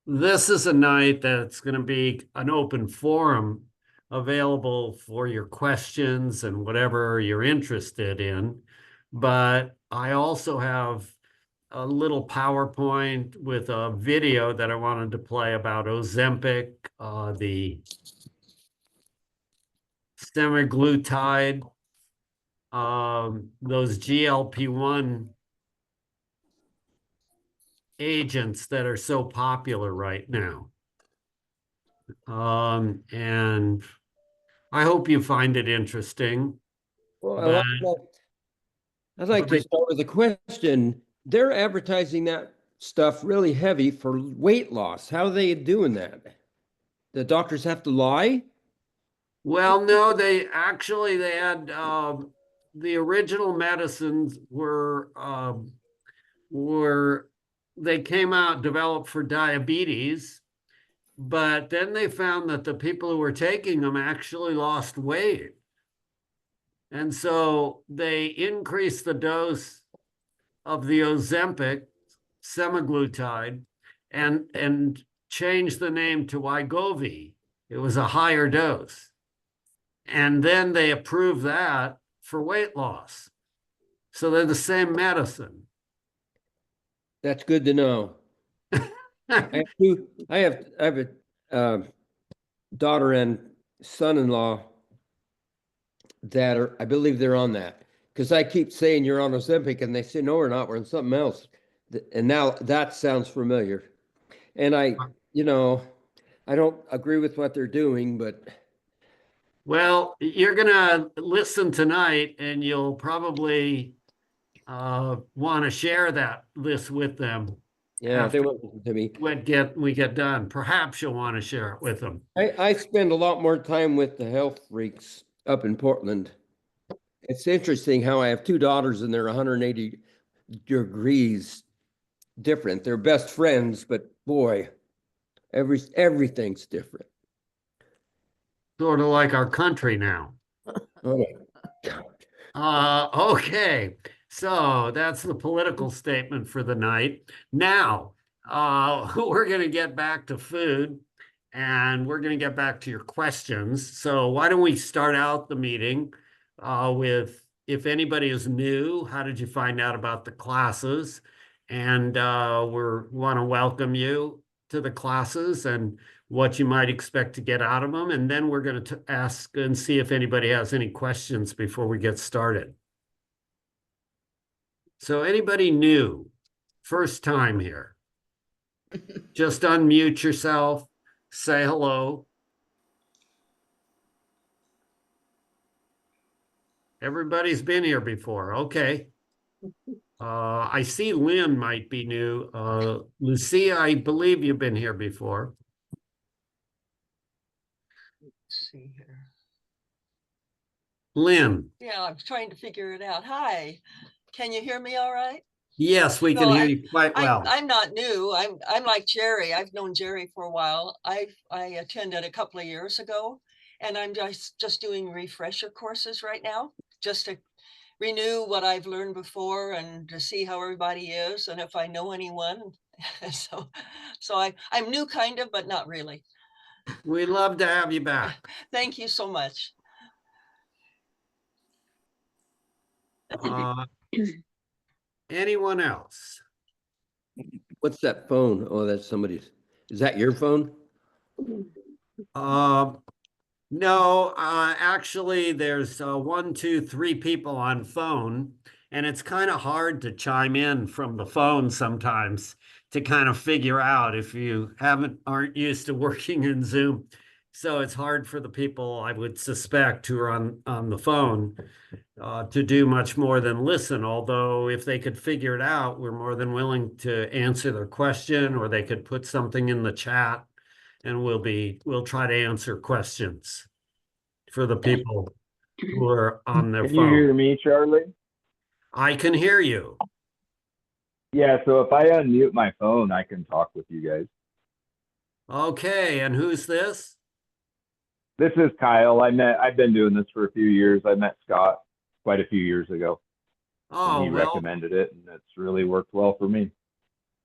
This is a night that's going to be an open forum available for your questions and whatever you're interested in. But I also have a little PowerPoint with a video that I wanted to play about Ozempic, the semaglutide, those GLP-1 agents that are so popular right now. And I hope you find it interesting. Well, But I'd like to start with a question. They're advertising that stuff really heavy for weight loss. How are they doing that? The doctors have to lie? well, no, they had the original medicines were they came out developed for diabetes, but then they found that the people who were taking them actually lost weight. And so they increased the dose of the Ozempic semaglutide and changed the name to Wegovy. It was a higher dose. And then they approved that for weight loss. So they're the same medicine. That's good to know. I have a daughter and son-in-law that are, I believe they're on that. Because I keep saying you're on Ozempic, and they say, no, we're not, we're on something else. And now that sounds familiar. And I don't agree with what they're doing, but Well, you're going to listen tonight and you'll probably want to share this with them yeah, they after won't listen to me. we get done. Perhaps you'll want to share it with them. I spend a lot more time with the health freaks up in Portland. It's interesting how I have two daughters and they're 180 degrees different. They're best friends, but boy, everything's different. Sort of like our country now. Oh, Okay, so that's the political statement for the night. Now, we're going to get back to food and we're going to get back to your questions. So why don't we start out the meeting with, if anybody is new, how did you find out about the classes? And we want to welcome you to the classes and what you might expect to get out of them. And then we're going to ask and see if anybody has any questions before we get started. So anybody new, first time here, just unmute yourself, say hello. Everybody's been here before. Okay. I see Lynn might be new. Lucia, I believe you've been here before. Let's see here. Lynn. Yeah, I'm trying to figure it out. Hi, can you hear me all right? Yes, we can hear you quite well. I'm not new. I'm like Jerry. I've known Jerry for a while. I attended a couple of years ago, and I'm just doing refresher courses right now, just to renew what I've learned before and to see how everybody is and if I know anyone. so I'm new kind of, but not really. We'd love to have you back. Thank you so much. Anyone else? what's that phone? Oh, that's somebody's. Is that your phone? No, actually, there's 1, 2, 3 people on phone, and it's kind of hard to chime in from the phone sometimes to kind of figure out if you aren't used to working in Zoom. So it's hard for the people, I would suspect, who are on the phone to do much more than listen. Although if they could figure it out, we're more than willing to answer their question, or they could put something in the chat and we'll try to answer questions for the people who are on their phone. Can you hear me, Charlie? I can hear you. Yeah, so if I unmute my phone, I can talk with you guys. Okay, and who's this? This is Kyle. I've been doing this for a few years. I met Scott quite a few years ago. Oh, and he recommended it, and it's really worked well for me.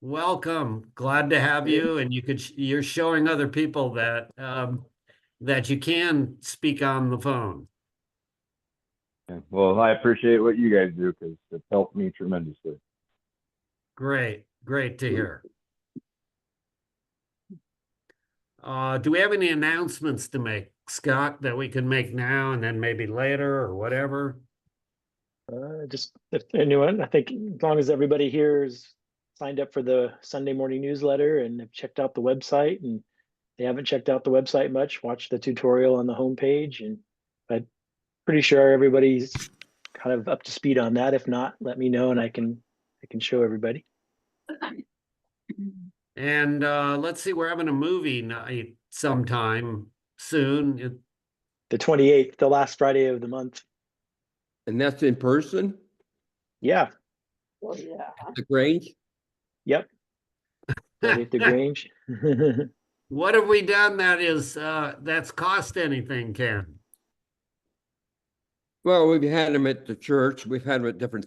Welcome. Glad to have you. And you're showing other people that that you can speak on the phone. Yeah. Well, I appreciate what you guys do because it's helped me tremendously. Great. Great to hear. Do we have any announcements to make, Scott, that we can make now and then maybe later or whatever? Just if anyone, I think as long as everybody here is signed up for the Sunday morning newsletter and have checked out the website, and they haven't checked out the website much, watch the tutorial on the homepage. And I'm pretty sure everybody's kind of up to speed on that. If not, let me know and I can show everybody. And let's see, we're having a movie night sometime soon. The 28th, the last Friday of the month. And that's in person, Yeah. the Grange? Yep. Friday at the Grange. What have we done that is that's cost anything, Ken? Well, we've had them at the church. We've had them at different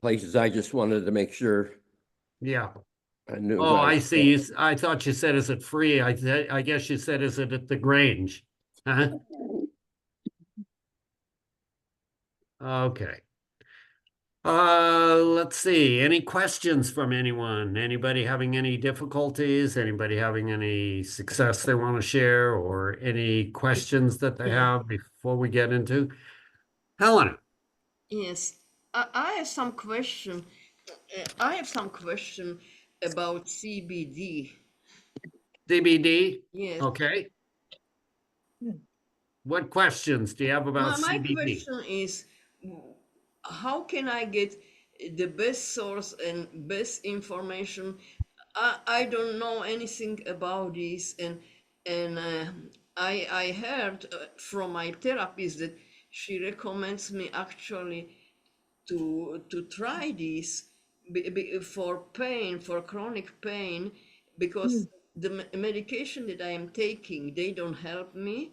places. I just wanted to make sure Yeah. I knew. Oh, what I was see. I thought you said, is it free? I guess you said, is it at the Grange? Huh? Okay. Let's see. Any questions from anyone? Anybody having any difficulties? Anybody having any success they want to share, or any questions that they have before we get into? Helena. Yes, I have some question. I have some question about CBD. CBD? Yes. Okay. What questions do you have about My CBD? question is, how can I get the best source and best information? I don't know anything about this, and I heard from my therapist that she recommends me actually to try this for pain, for chronic pain, because the medication that I am taking, they don't help me,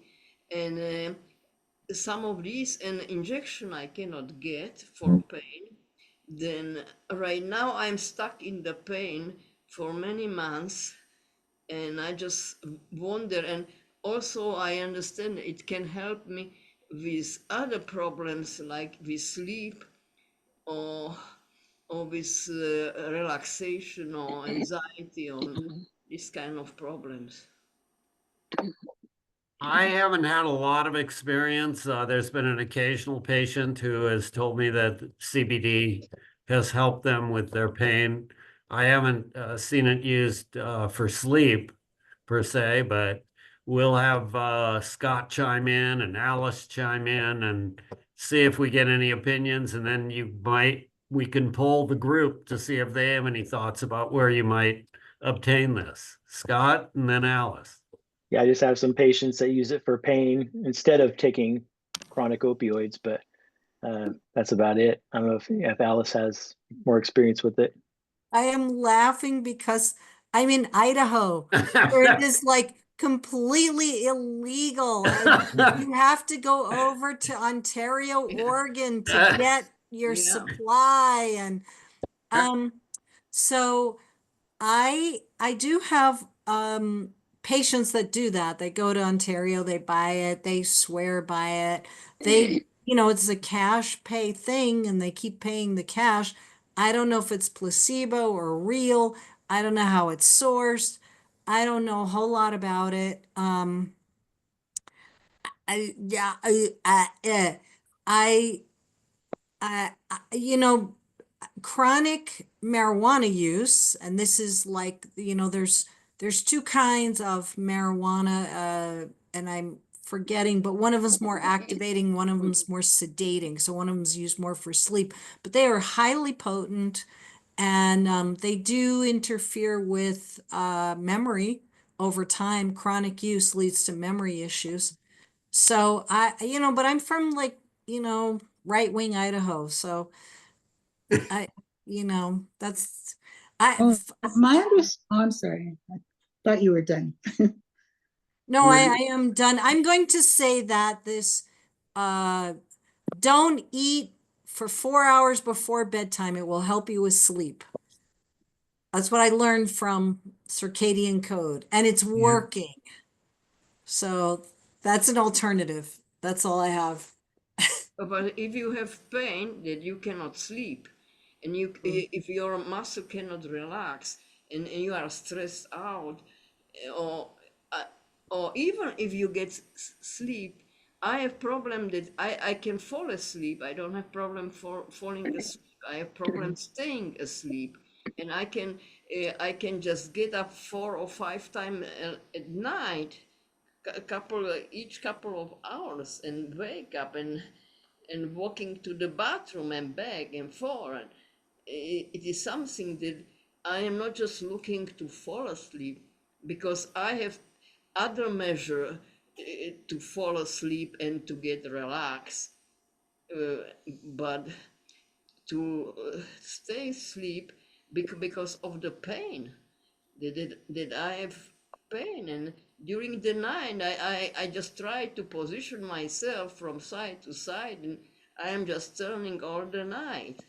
and some of these an injection I cannot get for pain. Then right now I'm stuck in the pain for many months, and I just wonder. And also I understand it can help me with other problems like with sleep, or with relaxation or anxiety or this kind of problems. I haven't had a lot of experience. There's been an occasional patient who has told me that CBD has helped them with their pain. I haven't seen it used for sleep per se, but we'll have Scott chime in and Alice chime in and see if we get any opinions. And then we can poll the group to see if they have any thoughts about where you might obtain this. Scott and then Alice. Yeah, I just have some patients that use it for pain instead of taking chronic opioids, but that's about it. I don't know if Alice has more experience with it. I am laughing because I'm in Idaho, where it is like completely illegal. And you have to go over to Ontario, Oregon to get your Yeah. supply. And so I do have patients that do that. They go to Ontario, they buy it, they swear by it. They, it's a cash pay thing and they keep paying the cash. I don't know if it's placebo or real. I don't know how it's sourced. I don't know a whole lot about it. I, yeah, chronic marijuana use, and this is like, there's two kinds of marijuana, and I'm forgetting, but one of them's more activating, one of them's more sedating. So one of them's used more for sleep, but they are highly potent, and they do interfere with memory over time. Chronic use leads to memory issues. So but I'm from like, right-wing Idaho. So I, that's, Oh, I'm sorry. I thought you were done. no, I am done. I'm going to say that this, don't eat for 4 hours before bedtime. It will help you with sleep. That's what I learned from circadian code, and it's working. So that's an alternative. That's all I have. But if you have pain that you cannot sleep, and if your muscle cannot relax, and you are stressed out, or or even if you get sleep, I have problem that I can fall asleep. I don't have problem for falling asleep. I have problem staying asleep, and I can just get up 4 or 5 times at night, each couple of hours, and wake up and walking to the bathroom and back and forth. It is something that I am not just looking to fall asleep, because I have other measure to fall asleep and to get relaxed, but to stay asleep because of the pain that I have pain. And during the night I just try to position myself from side to side, and I am just turning all the night.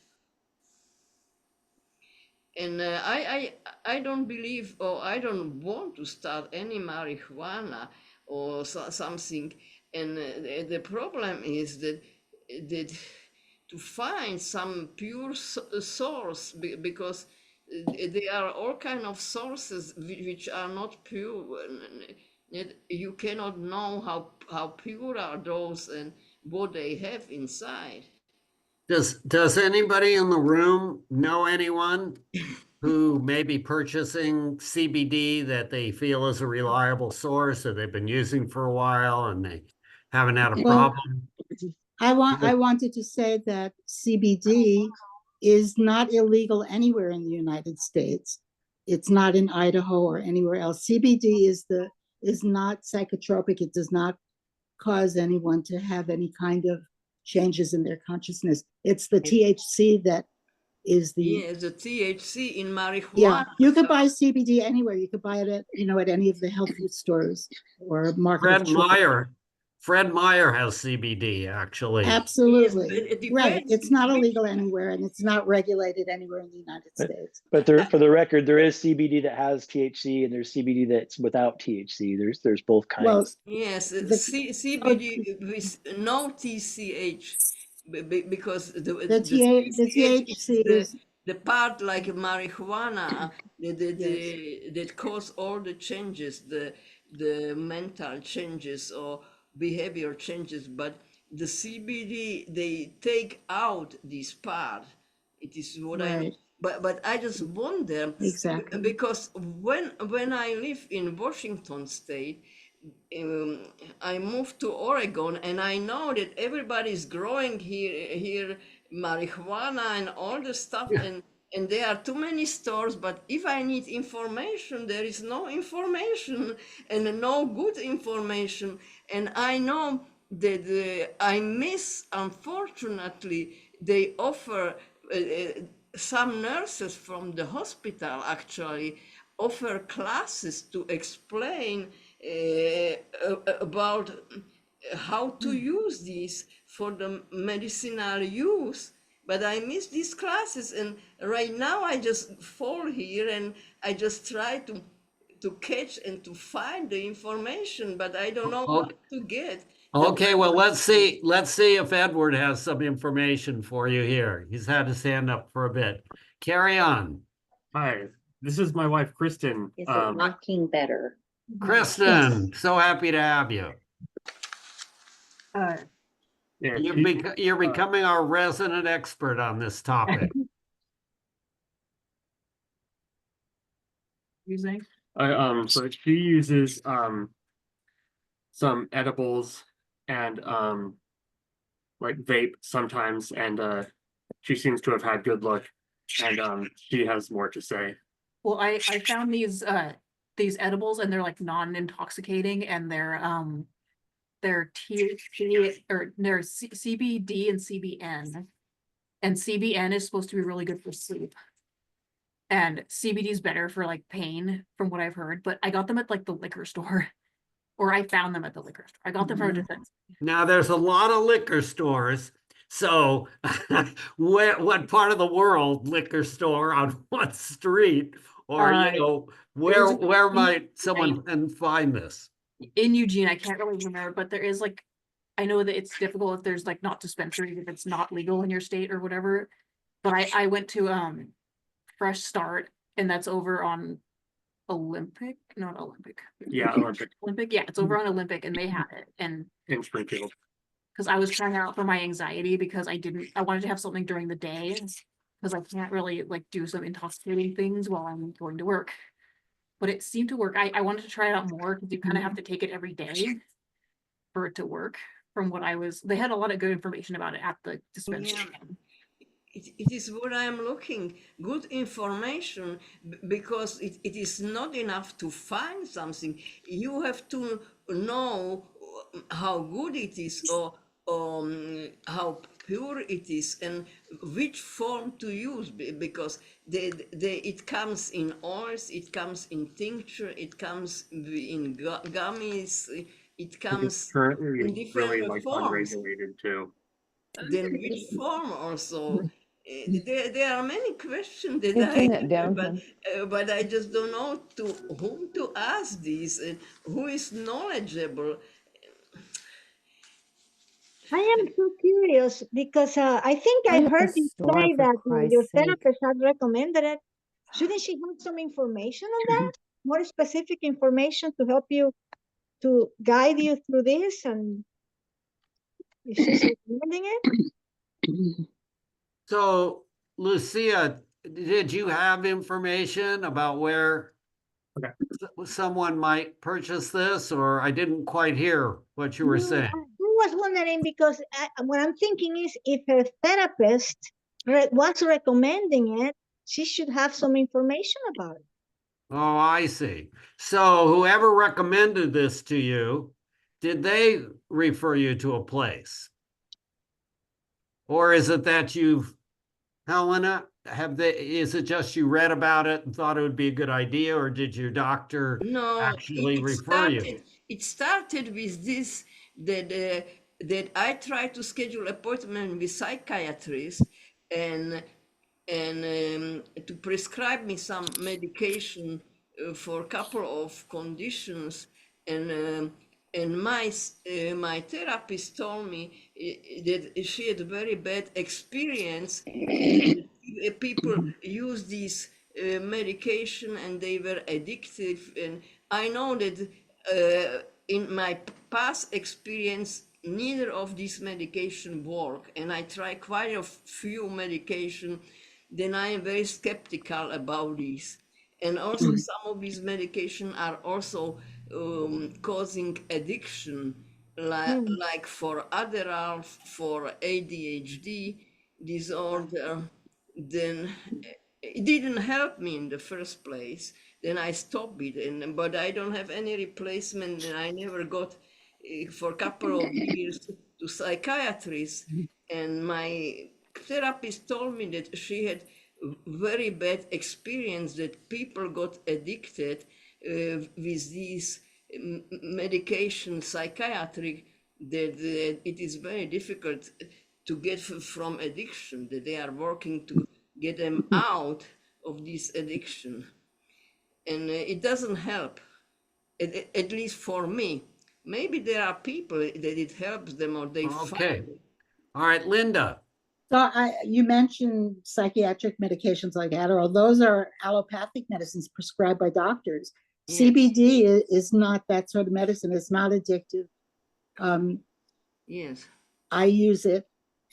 And I don't believe, or I don't want to start any marijuana or something. And the problem is that to find some pure source, because there are all kind of sources which are not pure. You cannot know how pure are those and what they have inside. Does anybody in the room know anyone who may be purchasing CBD that they feel is a reliable source that they've been using for a while and they haven't had a Well, problem? I wanted to say that CBD is not illegal anywhere in the United States. It's not in Idaho or anywhere else. CBD is not psychotropic. It does not cause anyone to have any kind of changes in their consciousness. It's the THC that is the the THC in marijuana. Yeah, you could buy CBD anywhere. You could buy it at at any of the health food stores or market of choice. Fred Meyer has CBD, actually. Absolutely. Yes, it Right. depends It's not which- illegal anywhere, and it's not regulated anywhere in the United States. But for the record, there is CBD that has THC and there's CBD that's without THC. There's both kinds. Well, Yes, The- CBD with no TCH, because the THC is the part like marijuana that cause all the changes, the mental changes or behavior changes, but the CBD, they take out this part. It is what I mean. Right. But I just wonder, Exactly. because when I live in Washington State, I moved to Oregon, and I know that everybody's growing here marijuana and all the stuff, and there are too many stores. But if I need information, there is no information and no good information. And I know that I miss, unfortunately, they offer some nurses from the hospital actually offer classes to explain about how to use these for the medicinal use. But I miss these classes, and right now I just fall here and I just try to catch and to find the information, but I don't know what to get. Okay, well, let's see if Edward has some information for you here. He's had his hand up for a bit. Carry on. Hi, this is my wife, Kristen. Is it working better? Kristen, so happy to have you. Yeah, You're becoming our resident expert on this topic. Using? so she uses some edibles and like vape sometimes, and she seems to have had good luck, and she has more to say. Well, I found these edibles, and they're like non-intoxicating, and they're THC or they're CBD and CBN. And CBN is supposed to be really good for sleep. And CBD is better for like pain, from what I've heard. But I got them at like the liquor store, or I found them at the liquor store. I got them from a dispensary. Now, there's a lot of liquor stores So what part of the world, liquor store on what street? Or, Uh, you know, there's a- where might someone can find this? In Eugene, I can't really remember, but there is like, I know that it's difficult if there's like not dispensaries, if it's not legal in your state or whatever. But I went to Fresh Start, and that's over on Olympic, not Olympic. Yeah, Olympic Olympic, yeah, it's over on Olympic, and they had it. And in Springfield. because I was trying it out for my anxiety, because I wanted to have something during the day, because I can't really like do some intoxicating things while I'm going to work. But it seemed to work. I wanted to try it out more, because you kind of have to take it every day for it to work. From what they had a lot of good information about it at the dispensary. It is what I am looking, good information, because it is not enough to find something. You have to know how good it is, or how pure it is, and which form to use, because it comes in oils, it comes in tincture, it comes in gummies, it comes Currently in different really like forms. unregulated too. Then which form also? There are many questions that Turn I that down, but I just don't know to whom to ask these, and who is knowledgeable. I am so curious because I think I I'm at the heard you store, say for that your Christ's sake. therapist had recommended it. Shouldn't she have some information on that? More specific information to help you, to guide you through this, and if she's recommending it? So, Lucia, did you have information about where Okay. someone might purchase this, or I didn't quite hear what you were No, saying? I was wondering because what I'm thinking is if a therapist was recommending it, she should have some information about it. Oh, I see. So whoever recommended this to you, did they refer you to a place? Or is it that you've, Helena, is it just you read about it and thought it would be a good idea, or did your doctor No, actually refer you? It started with this, that I tried to schedule appointment with psychiatrist and to prescribe me some medication for a couple of conditions, and my therapist told me that she had a very bad experience. People use these medication and they were addictive, and I know that in my past experience neither of these medication work, and I try quite a few medication. Then I am very skeptical about these, and also some of these medication are also causing addiction, like for Adderall, for ADHD disorder. Then it didn't help me in the first place. Then I stopped it, but I don't have any replacement, and I never got for a couple of years to psychiatrist, and my therapist told me that she had very bad experience, that people got addicted with these medication psychiatric, that it is very difficult to get from addiction, that they are working to get them out of this addiction, and it doesn't help, at least for me. Maybe there are people that it helps them, or they Okay. find it. All right, Linda. So you mentioned psychiatric medications like Adderall. Those are allopathic medicines prescribed by doctors. Yes. CBD is not that sort of medicine. It's not addictive. Yes. I use it,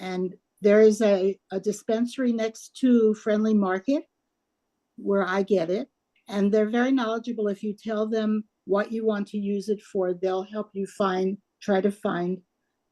and there is a dispensary next to Friendly Market where I get it, and they're very knowledgeable. If you tell them what you want to use it for, they'll help you try to find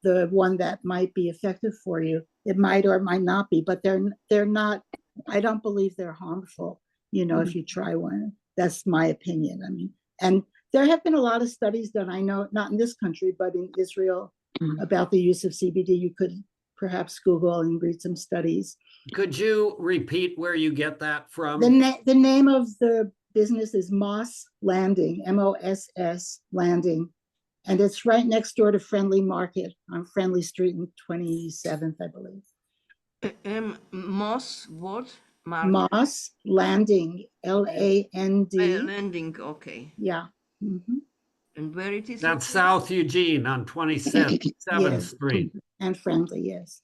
the one that might be effective for you. It might or might not be, but they're not, I don't believe they're harmful, if you try one. That's my opinion. I mean, and there have been a lot of studies done, I know, not in this country, but in Israel, about the use of CBD. You could perhaps Google and read some studies. Could you repeat where you get that from? The name of the business is Moss Landing, MOSS Landing. And it's right next door to Friendly Market on Friendly Street and 27th, I believe. Moss, what? Market? Moss Landing, L-A-N-D. Landing, okay. Yeah. Mhm. And where it is? That's located? South Eugene on 27th Yes. Street. And Friendly, yes.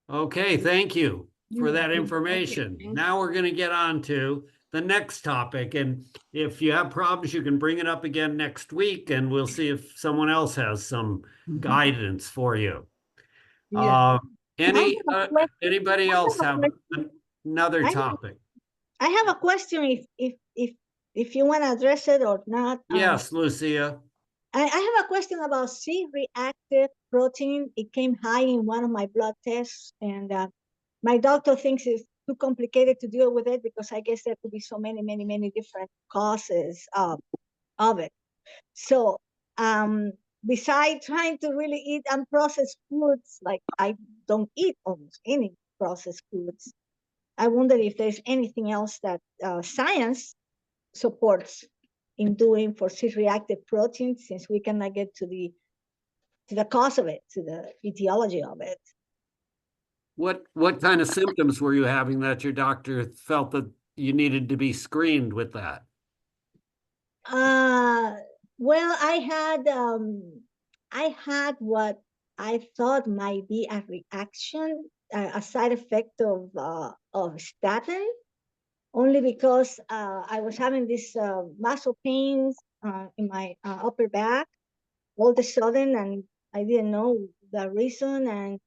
Okay, thank you for You're that welcome. information. Thank Now we're going to get on to the next topic. And if you have problems, you can bring it up again next week and we'll see if someone else has some guidance for you. Yeah. Any, I have a question. anybody I have else a have another I have- topic? I have a question if you want to address it or not. Yes, Lucia. I have a question about C-reactive protein. It came high in one of my blood tests, and my doctor thinks it's too complicated to deal with it because I guess there could be so many different causes of it. So besides trying to really eat unprocessed foods, like I don't eat almost any processed foods, I wonder if there's anything else that science supports in doing for C-reactive protein, since we cannot get to the cause of it, to the etiology of it. What kind of symptoms were you having that your doctor felt that you needed to be screened with that? Well, I had what I thought might be a reaction, a side effect of statin, only because I was having this muscle pains in my upper back all of a sudden, and I didn't know the reason,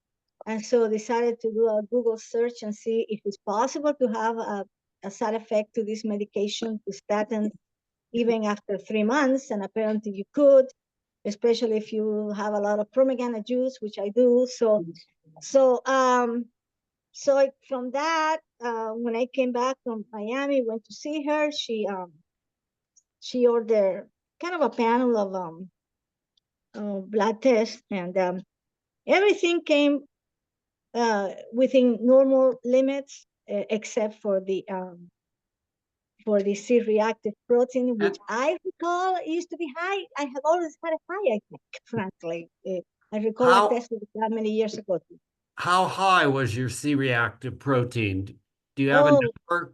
and so decided to do a Google search and see if it's possible to have a side effect to this medication, to statin, even after 3 months, and apparently you could, especially if you have a lot of pomegranate juice, which I do. So from that, when I came back from Miami, went to see her, she ordered kind of a panel of blood tests, and everything came within normal limits, except for the C-reactive protein, which I recall used to be high. I have always had it high, I think, frankly. I recall How- I tested it that many years ago. How high was your C-reactive protein? Do you have a Oh. number?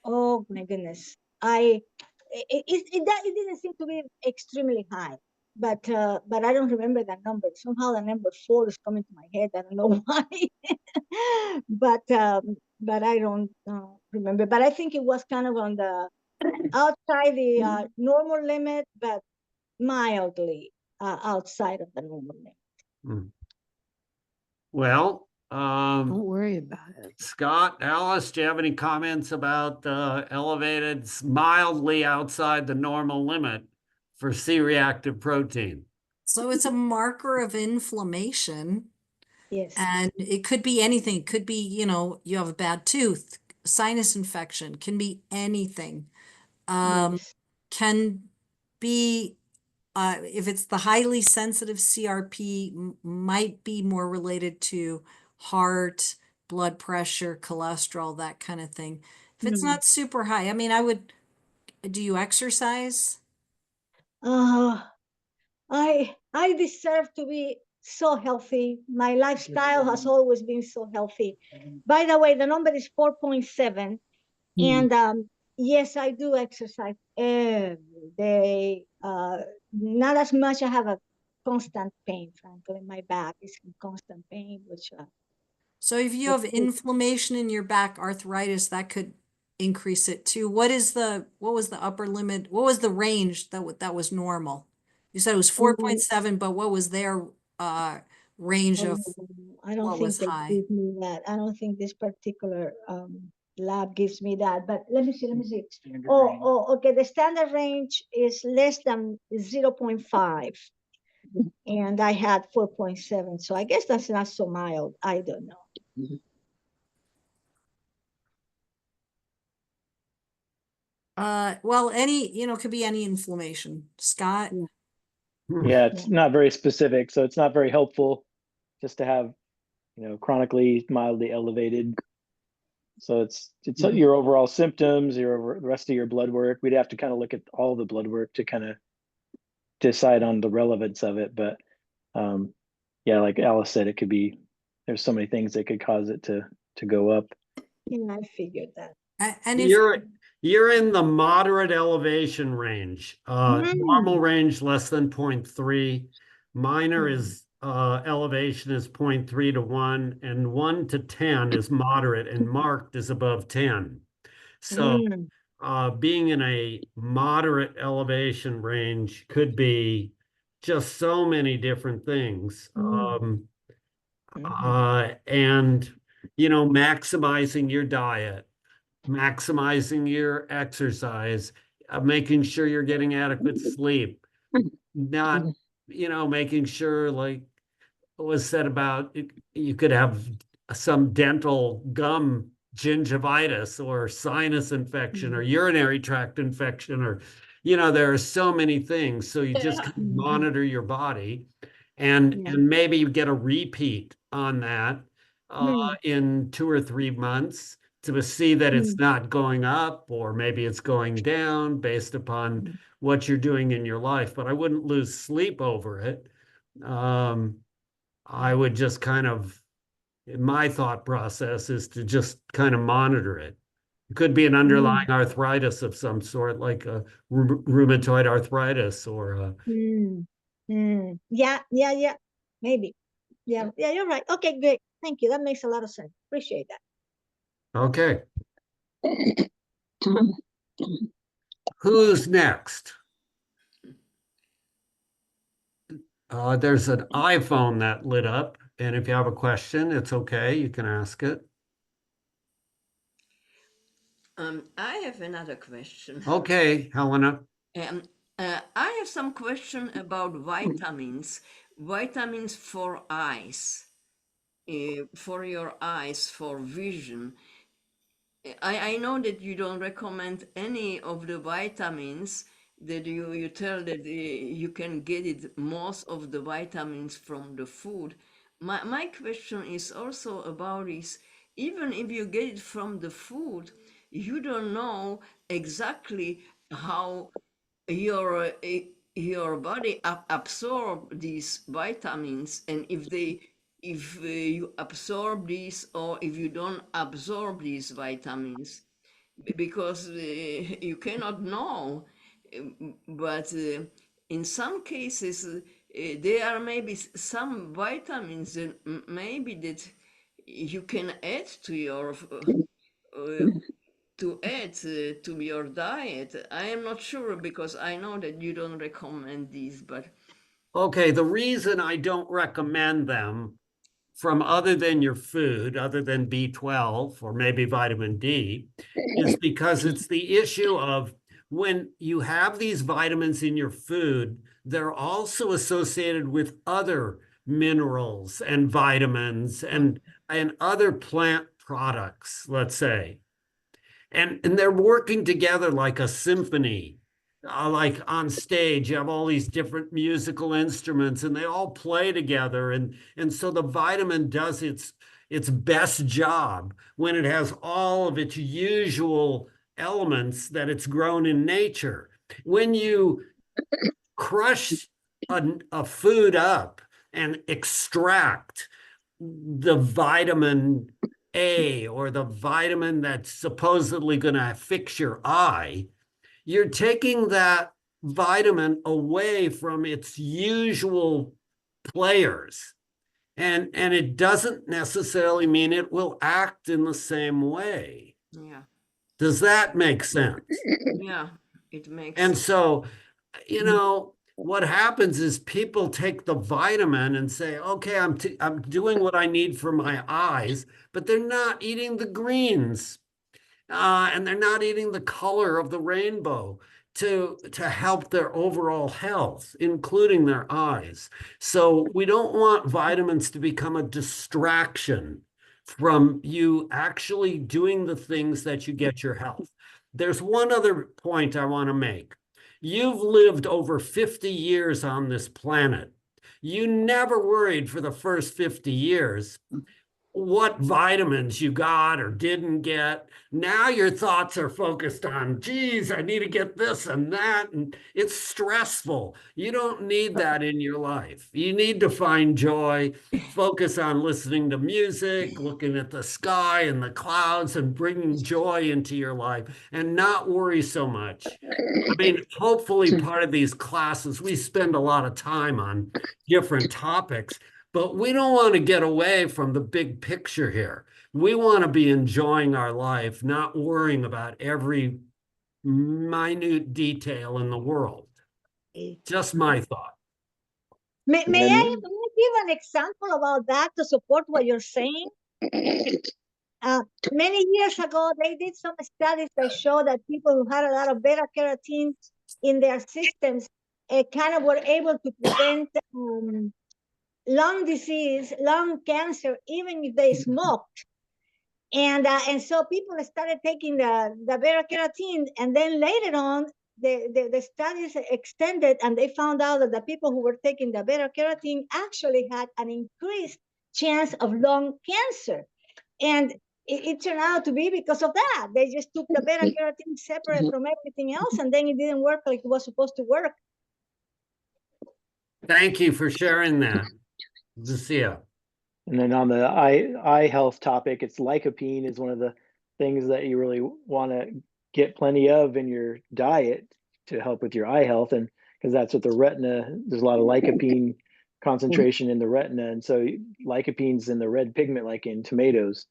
Oh my goodness. It didn't seem to be extremely high, but I don't remember that number. Somehow the number 4 is coming to my head. I don't know why, but I don't remember. But I think it was kind of on the outside the normal limit, but mildly outside of the normal limit. Well, Don't worry about it. Scott, Alice, do you have any comments about elevated, mildly outside the normal limit for C-reactive protein? So it's a marker of inflammation. Yes. And it could be anything. It could be, you have a bad tooth, sinus infection, can be anything. Yes. Can be, if it's the highly sensitive CRP, might be more related to heart, blood pressure, cholesterol, that kind of thing. If it's not super high, I mean, do you exercise? I deserve to be so healthy. My lifestyle has always been so healthy. By the way, the number is 4.7. And yes, I do exercise every day. Not as much. I have a constant pain, frankly. My back is in constant pain, which So if you have inflammation in your back, arthritis, that could increase it too. What was the upper limit? What was the range that was normal? You said it was 4.7, but what was their range of I don't what think was they high? give me that. I don't think this particular lab gives me that. But let me see. Okay. The standard range is less than 0.5. And I had 4.7. So I guess that's not so mild. I don't know. Well, could be any inflammation. Scott? Yeah, it's not very specific, so it's not very helpful just to have, chronically mildly elevated So it's your overall symptoms, the rest of your blood work. We'd have to kind of look at all the blood work to kind of decide on the relevance of it. But yeah, like Alice said, it could be, there's so many things that could cause it to go up. Yeah, I figured that. And if, You're in the moderate elevation range. Normal range less than 0.3. Minor is elevation is 0.3 to 1, and 1 to 10 is moderate, and marked is above 10. So being in a moderate elevation range could be just so many different things. And, you know, maximizing your diet, maximizing your exercise, making sure you're getting adequate sleep, not, you know, making sure, like was said about, you could have some dental gum gingivitis or sinus infection or urinary tract infection, or, you know, there are so many things. So you just monitor your body, and maybe you get a repeat on that in 2 or 3 months to see that it's not going up, or maybe it's going down based upon what you're doing in your life. But I wouldn't lose sleep over it. I would just kind of, my thought process is to just kind of monitor it. It could be an underlying arthritis of some sort, like a rheumatoid arthritis or Yeah, maybe. Yeah, you're right. Okay, great. Thank you. That makes a lot of sense. Appreciate that. Okay. Who's next? There's an iPhone that lit up, and if you have a question, it's okay. You can ask it. I have another question. Okay, Helena. I have some question about vitamins. Vitamins for eyes, for your eyes, for vision. I know that you don't recommend any of the vitamins, that you tell that you can get it, most of the vitamins from the food. My question is also about this. Even if you get it from the food, you don't know exactly how your body absorb these vitamins, and if you absorb these or if you don't absorb these vitamins, because you cannot know. But in some cases there are maybe some vitamins that maybe that you can add to your to your diet. I am not sure, because I know that you don't recommend these, but Okay, the reason I don't recommend them from other than your food, other than B12 or maybe vitamin D, is because it's the issue of when you have these vitamins in your food, they're also associated with other minerals and vitamins and other plant products, let's say. And they're working together like a symphony. Like on stage, you have all these different musical instruments and they all play together. And so the vitamin does its best job when it has all of its usual elements that it's grown in nature. When you crush a food up and extract the vitamin A or the vitamin that's supposedly going to fix your eye, you're taking that vitamin away from its usual players. And it doesn't necessarily mean it will act in the same way. yeah. Does that make sense? Yeah, it makes And sense. so, you know, what happens is people take the vitamin and say, okay, I'm doing what I need for my eyes, but they're not eating the greens. And they're not eating the color of the rainbow to help their overall health, including their eyes. So we don't want vitamins to become a distraction from you actually doing the things that you get your health. There's one other point I want to make. You've lived over 50 years on this planet. You never worried for the first 50 years what vitamins you got or didn't get. Now your thoughts are focused on, geez, I need to get this and that. And it's stressful. You don't need that in your life. You need to find joy, focus on listening to music, looking at the sky and the clouds and bringing joy into your life and not worry so much. I mean, hopefully part of these classes, we spend a lot of time on different topics, but we don't want to get away from the big picture here. We want to be enjoying our life, not worrying about every minute detail in the world. Just my thought. May I give an example about that to support what you're saying? Many years ago, they did some studies that show that people who had a lot of beta carotene in their systems kind of were able to prevent lung disease, lung cancer, even if they smoked. And so people started taking the beta carotene, and then later on, the studies extended, and they found out that the people who were taking the beta carotene actually had an increased chance of lung cancer. And it turned out to be because of that. They just took the beta carotene separate from everything else, and then it didn't work like it was supposed to work. Thank you for sharing that, Lucia. And then on the eye health topic, it's lycopene is one of the things that you really want to get plenty of in your diet to help with your eye health. And because that's what the retina, there's a lot of lycopene concentration in the retina. And so lycopene's in the red pigment, like in tomatoes,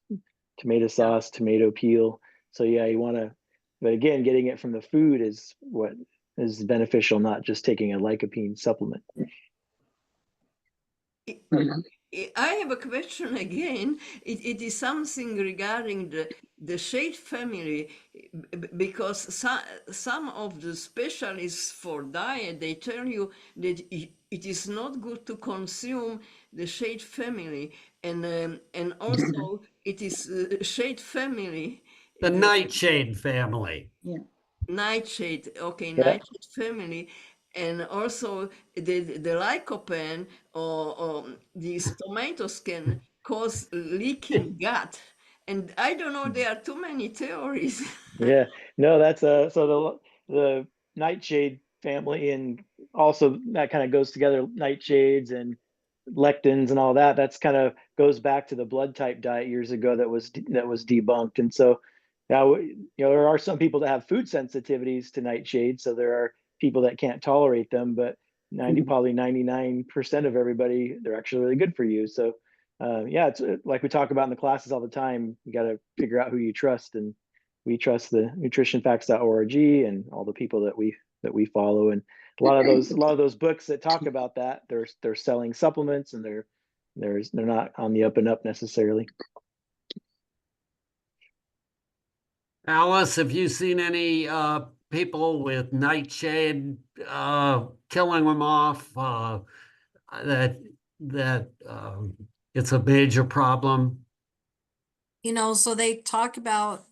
tomato sauce, tomato peel. So yeah, you want to, but again, getting it from the food is what is beneficial, not just taking a lycopene supplement. I have a question again. It is something regarding the shade family, because some of the specialists for diet, they tell you that it is not good to consume the shade family, and also it is shade family. The nightshade family. Yeah. Nightshade, okay, Yeah. nightshade family. And also the lycopene or these tomatoes can cause leaking gut. And I don't know, there are too many theories. Yeah, no, that's so the nightshade family, and also that kind of goes together, nightshades and lectins and all that. That's kind of goes back to the blood type diet years ago that was debunked. And so now, there are some people that have food sensitivities to nightshades, so there are people that can't tolerate them, but probably 99% of everybody, they're actually really good for you. So yeah, it's like we talk about in the classes all the time. You got to figure out who you trust, and we trust the nutritionfacts.org and all the people that we follow. And a lot of those books that talk about that, they're selling supplements, and they're not on the up and up necessarily. Alice, have you seen any people with nightshade killing them off? That it's a major problem. So they talk about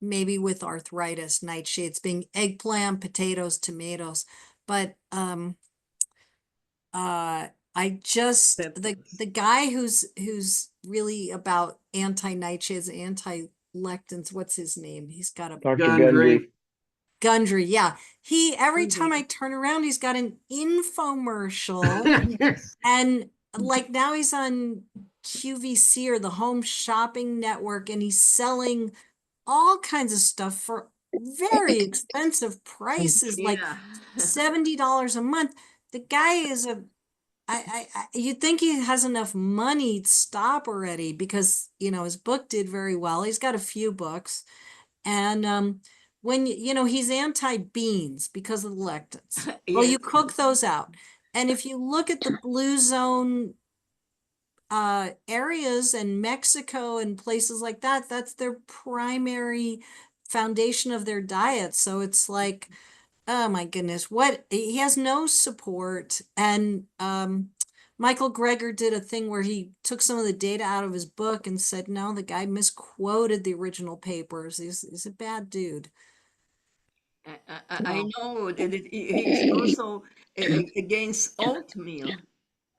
maybe with arthritis, nightshades being eggplant, potatoes, tomatoes, but I just the guy who's really about anti-nightshades, anti-lectins, what's his name? He's got a Dr. Gundry, yeah. Every time I turn around, he's got an infomercial, and like now he's on QVC or the Home Shopping Network, and he's selling all kinds of stuff for very expensive prices, like $70 a month. The guy is you'd think he has enough money to stop already, because his book did very well. He's got a few books, and when he's anti-beans because of the lectins. Well, you cook those out, and if you look at the blue zone areas in Mexico and places like that, that's their primary foundation of their diet. So it's like, oh my goodness, he has no support. And Michael Greger did a thing where he took some of the data out of his book and said, no, the guy misquoted the original papers. He's a bad dude. I know that he's also against oatmeal.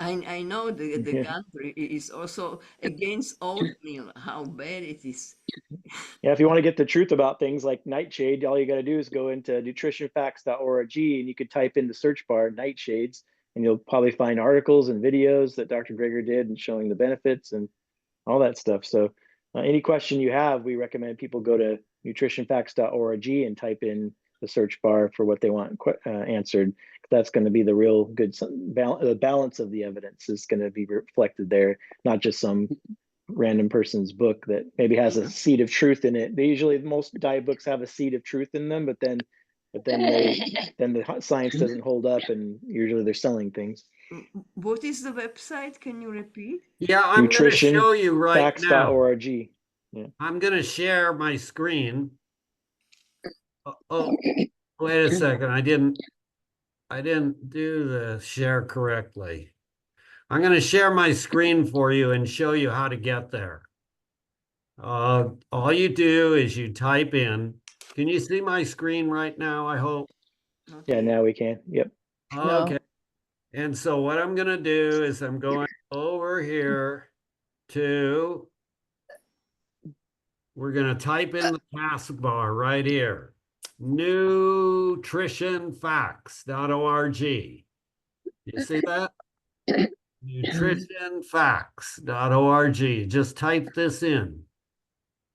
I know the Yeah. country is also against oatmeal, how bad it is. Yeah, if you want to get the truth about things like nightshade, all you got to do is go into nutritionfacts.org and you could type in the search bar nightshades, and you'll probably find articles and videos that Dr. Greger did and showing the benefits and all that stuff. So any question you have, we recommend people go to nutritionfacts.org and type in the search bar for what they want answered. That's going to be the real good the balance of the evidence is going to be reflected there, not just some random person's book that maybe has a seed of truth in it. They usually, most diet books have a seed of truth in them, but then the science doesn't hold up, and usually they're selling things. What is the website? Can you repeat? Yeah, I'm going to show you right now. Nutritionfacts.org. Yeah. I'm going to share my screen. Oh, wait a second. I didn't do the share correctly. I'm going to share my screen for you and show you how to get there. All you do is you type in. Can you see my screen right now? I hope. Yeah, now we can. Yep. Okay. And so what I'm going to do is I'm going over here to, we're going to type in the taskbar right here, nutritionfacts.org. You see that? Nutritionfacts.org. Just type this in.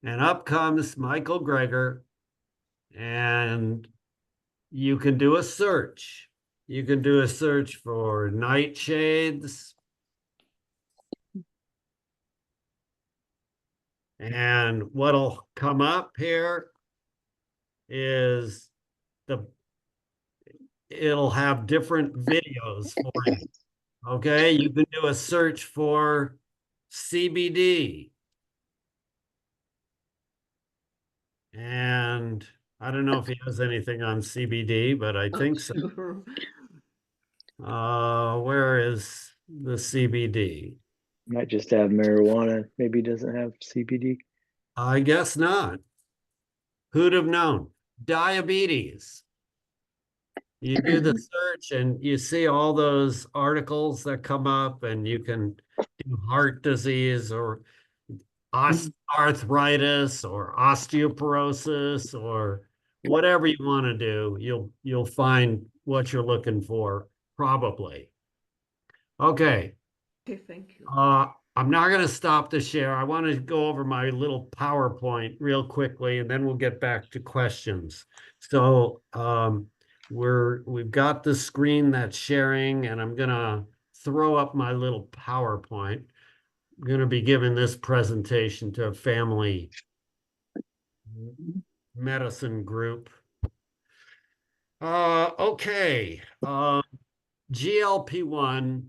And up comes Michael Greger. And you can do a search. You can do a search for nightshades. And what'll come up here is it'll have different videos for you. Okay, you can do a search for CBD. And I don't know if he has anything on CBD, but I think so. Where is the CBD? Might just have marijuana. Maybe doesn't have CBD. I guess not. Who'd have known? Diabetes. You do the search and you see all those articles that come up, and you can do heart disease or arthritis or osteoporosis or whatever you want to do. You'll find what you're looking for, probably. Okay. Okay, thank you. I'm not going to stop the share. I want to go over my little PowerPoint real quickly, and then we'll get back to questions. So we've got the screen that's sharing, and I'm going to throw up my little PowerPoint. I'm going to be giving this presentation to a family medicine group. Okay. GLP-1,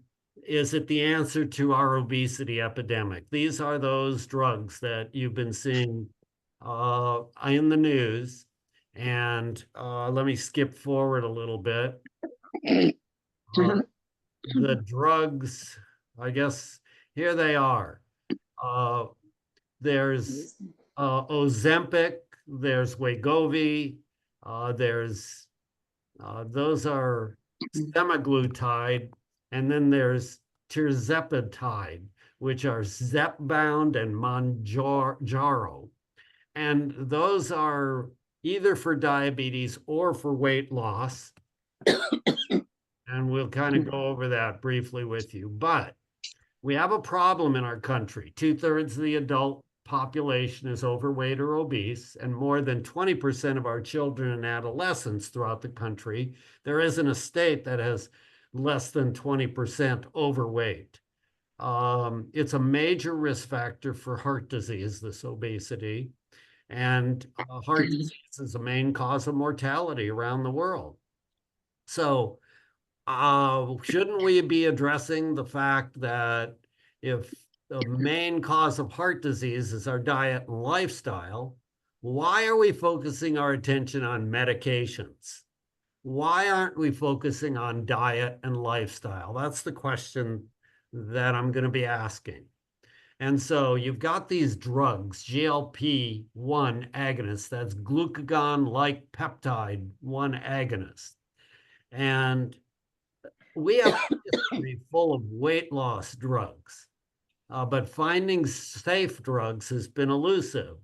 is it the answer to our obesity epidemic? These are those drugs that you've been seeing in the news. And let me skip forward a little bit. The drugs, I guess, here they are. There's Ozempic, there's Wegovy, those are semaglutide, and then there's tirzepatide, which are Zepbound and Mounjaro. And those are either for diabetes or for weight loss. And we'll kind of go over that briefly with you. But we have a problem in our country. 2/3 of the adult population is overweight or obese, and more than 20% of our children and adolescents throughout the country. There isn't a state that has less than 20% overweight. It's a major risk factor for heart disease, this obesity. And heart disease is the main cause of mortality around the world. So shouldn't we be addressing the fact that if the main cause of heart disease is our diet and lifestyle, why are we focusing our attention on medications? Why aren't we focusing on diet and lifestyle? That's the question that I'm going to be asking. And so you've got these drugs, GLP-1 agonists, that's glucagon-like peptide 1 agonist. And we have a history full of weight loss drugs, but finding safe drugs has been elusive.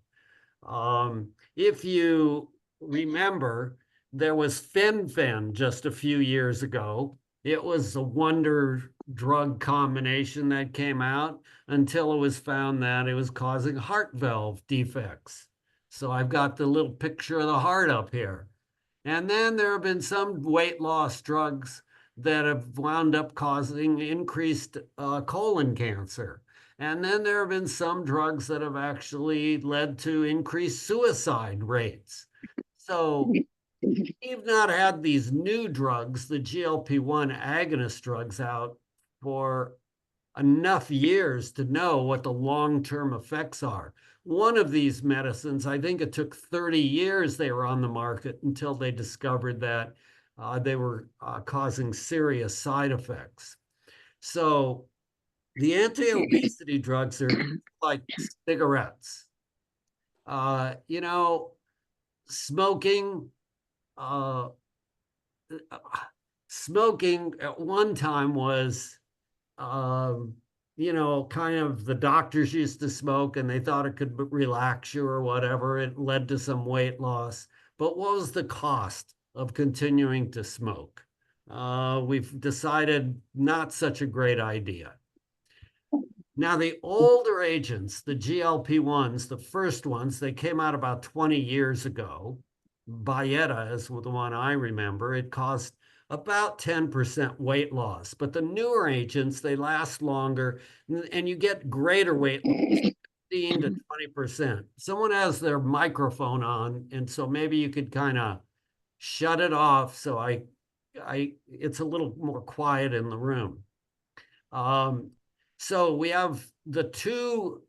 If you remember, there was Fen-Phen just a few years ago. It was a wonder drug combination that came out until it was found that it was causing heart valve defects. So I've got the little picture of the heart up here. And then there have been some weight loss drugs that have wound up causing increased colon cancer. And then there have been some drugs that have actually led to increased suicide rates. So we've not had these new drugs, the GLP-1 agonist drugs, out for enough years to know what the long-term effects are. One of these medicines, I think it took 30 years they were on the market until they discovered that they were causing serious side effects. So the anti-obesity drugs are like cigarettes. You know, smoking at one time was, you know, kind of the doctors used to smoke and they thought it could relax you or whatever. It led to some weight loss. But what was the cost of continuing to smoke? We've decided not such a great idea. Now, the older agents, the GLP-1s, the first ones, they came out about 20 years ago. Byetta is the one I remember. It caused about 10% weight loss. But the newer agents, they last longer, and you get greater weight loss, 15 to 20%. Someone has their microphone on, and so maybe you could kind of shut it off so it's a little more quiet in the room. So we have the two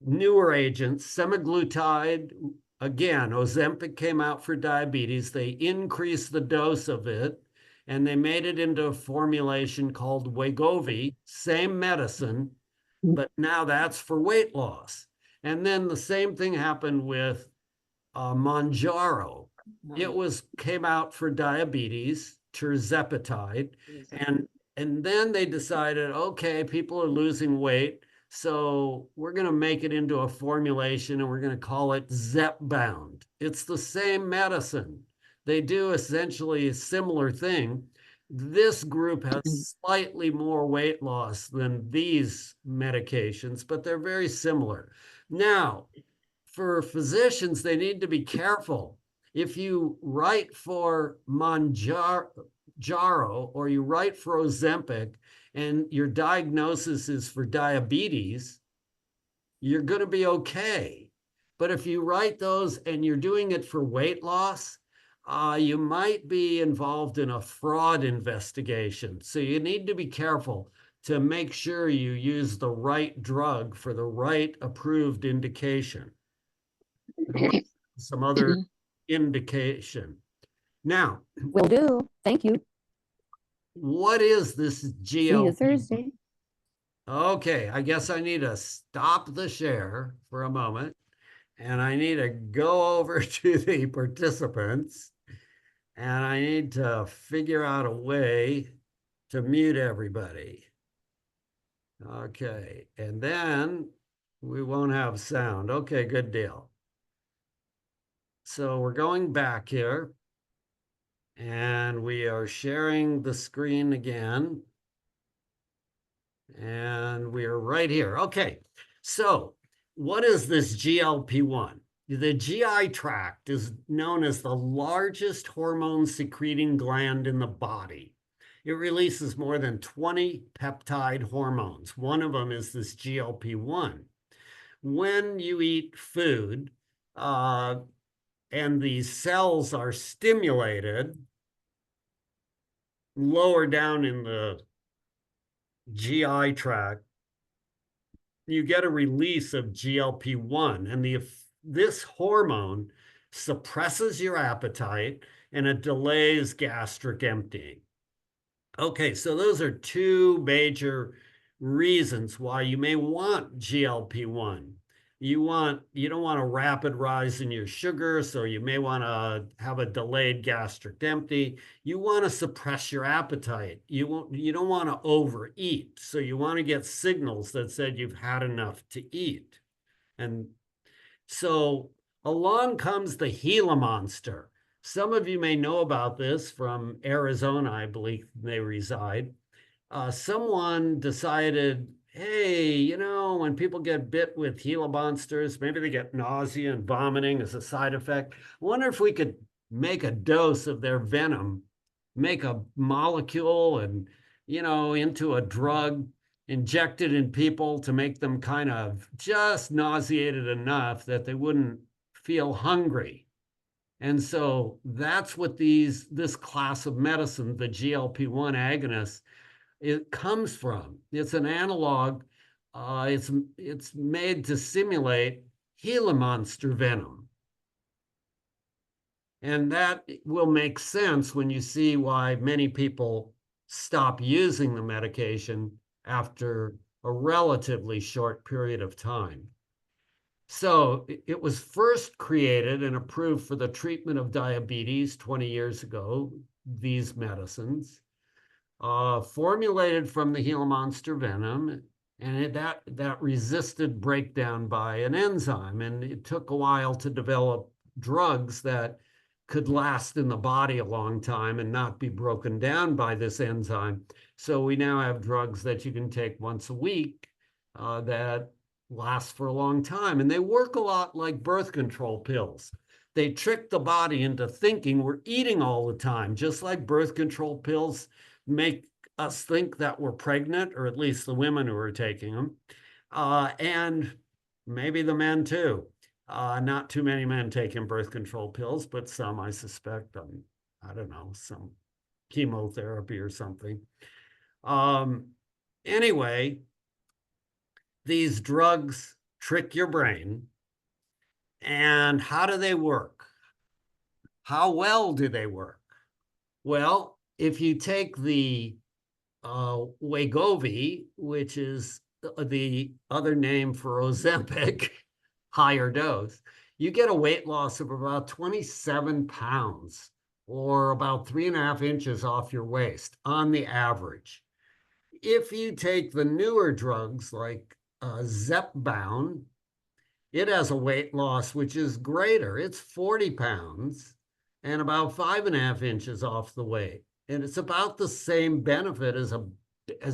newer agents, semaglutide. Again, Ozempic came out for diabetes. They increased the dose of it, and they made it into a formulation called Wegovy, same medicine, but now that's for weight loss. And then the same thing happened with Mounjaro. It came out for diabetes, tirzepatide, and then they decided, okay, people are losing weight, so we're going to make it into a formulation and we're going to call it Zepbound. It's the same medicine. They do essentially a similar thing. This group has slightly more weight loss than these medications, but they're very similar. Now, for physicians, they need to be careful. If you write for Mounjaro or you write for Ozempic and your diagnosis is for diabetes, you're going to be okay. But if you write those and you're doing it for weight loss, you might be involved in a fraud investigation. So you need to be careful to make sure you use the right drug for the right approved indication. Some other indication. Now, Will do. Thank you. What is this GLP? See you Thursday. Okay, I guess I need to stop the share for a moment, and I need to go over to the participants, and I need to figure out a way to mute everybody. Okay, and then we won't have sound. Okay, good deal. So we're going back here, and we are sharing the screen again. And we are right here. Okay, so what is this GLP-1? The GI tract is known as the largest hormone secreting gland in the body. It releases more than 20 peptide hormones. One of them is this GLP-1. When you eat food and these cells are stimulated lower down in the GI tract, you get a release of GLP-1, and this hormone suppresses your appetite and it delays gastric emptying. Okay, so those are two major reasons why you may want GLP-1. you don't want a rapid rise in your sugar, so you may want to have a delayed gastric empty. You want to suppress your appetite. You don't want to overeat. So you want to get signals that said you've had enough to eat. And so along comes the Gila monster. Some of you may know about this from Arizona, I believe they reside. Someone decided, hey, you know, when people get bit with Gila monsters, maybe they get nausea and vomiting as a side effect. I wonder if we could make a dose of their venom, make a molecule and, you know, into a drug, inject it in people to make them kind of just nauseated enough that they wouldn't feel hungry. And so that's what this class of medicine, the GLP-1 agonists, it comes from. It's an analog. It's made to simulate Gila monster venom. And that will make sense when you see why many people stop using the medication after a relatively short period of time. So it was first created and approved for the treatment of diabetes 20 years ago, these medicines. Formulated from the Gila monster venom, and that resisted breakdown by an enzyme. And it took a while to develop drugs that could last in the body a long time and not be broken down by this enzyme. So we now have drugs that you can take once a week that last for a long time. And they work a lot like birth control pills. They trick the body into thinking we're eating all the time, just like birth control pills make us think that we're pregnant, or at least the women who are taking them, and maybe the men too. Not too many men taking birth control pills, but some, I suspect, I don't know, some chemotherapy or something. Anyway, these drugs trick your brain. And how do they work? How well do they work? Well, if you take the Wegovy, which is the other name for Ozempic, higher dose, you get a weight loss of about 27 pounds or about 3.5 inches off your waist on the average. If you take the newer drugs like Zepbound, it has a weight loss which is greater. It's 40 pounds and about 5.5 inches off the weight. And it's about the same benefit as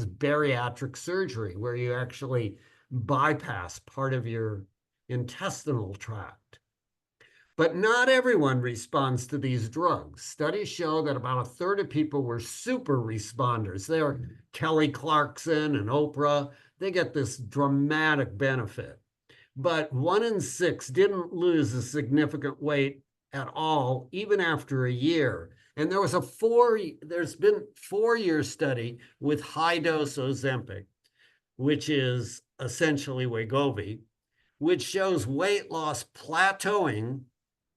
bariatric surgery, where you actually bypass part of your intestinal tract. But not everyone responds to these drugs. Studies show that about 1/3 of people were super responders. They are Kelly Clarkson and Oprah. They get this dramatic benefit. But 1 in 6 didn't lose a significant weight at all, even after a year. And there's been 4-year study with high-dose Ozempic, which is essentially Wegovy, which shows weight loss plateauing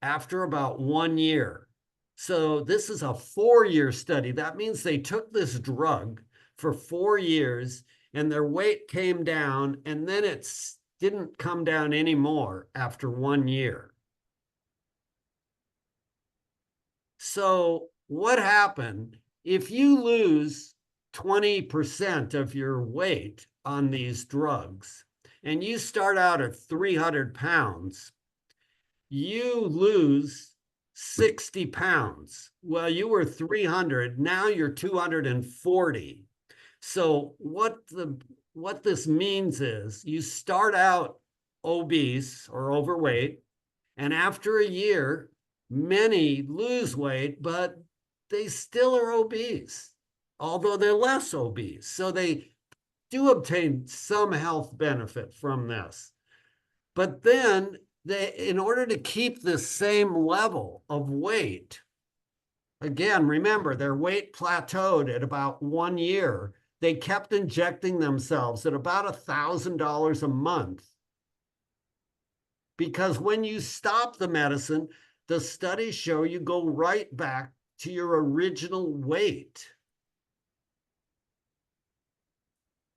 after about 1 year. So this is a 4-year study. That means they took this drug for 4 years and their weight came down, and then it didn't come down anymore after 1 year. So what happened if you lose 20% of your weight on these drugs and you start out at 300 pounds, you lose 60 pounds. Well, you were 300, now you're 240. So what this means is you start out obese or overweight, and after a year, many lose weight, but they still are obese, although they're less obese. So they do obtain some health benefit from this. But then in order to keep the same level of weight, again, remember, their weight plateaued at about 1 year. They kept injecting themselves at about $1,000 a month. Because when you stop the medicine, the studies show you go right back to your original weight.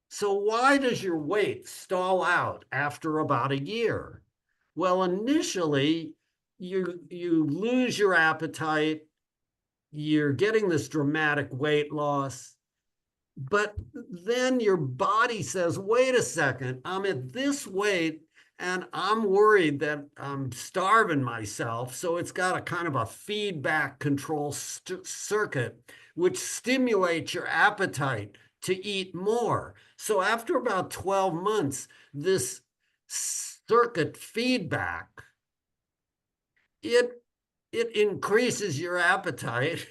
So why does your weight stall out after about a year? Well, initially, you lose your appetite, you're getting this dramatic weight loss, but then your body says, wait a second, I'm at this weight and I'm worried that I'm starving myself. So it's got a kind of a feedback control circuit, which stimulates your appetite to eat more. So after about 12 months, this circuit feedback, it increases your appetite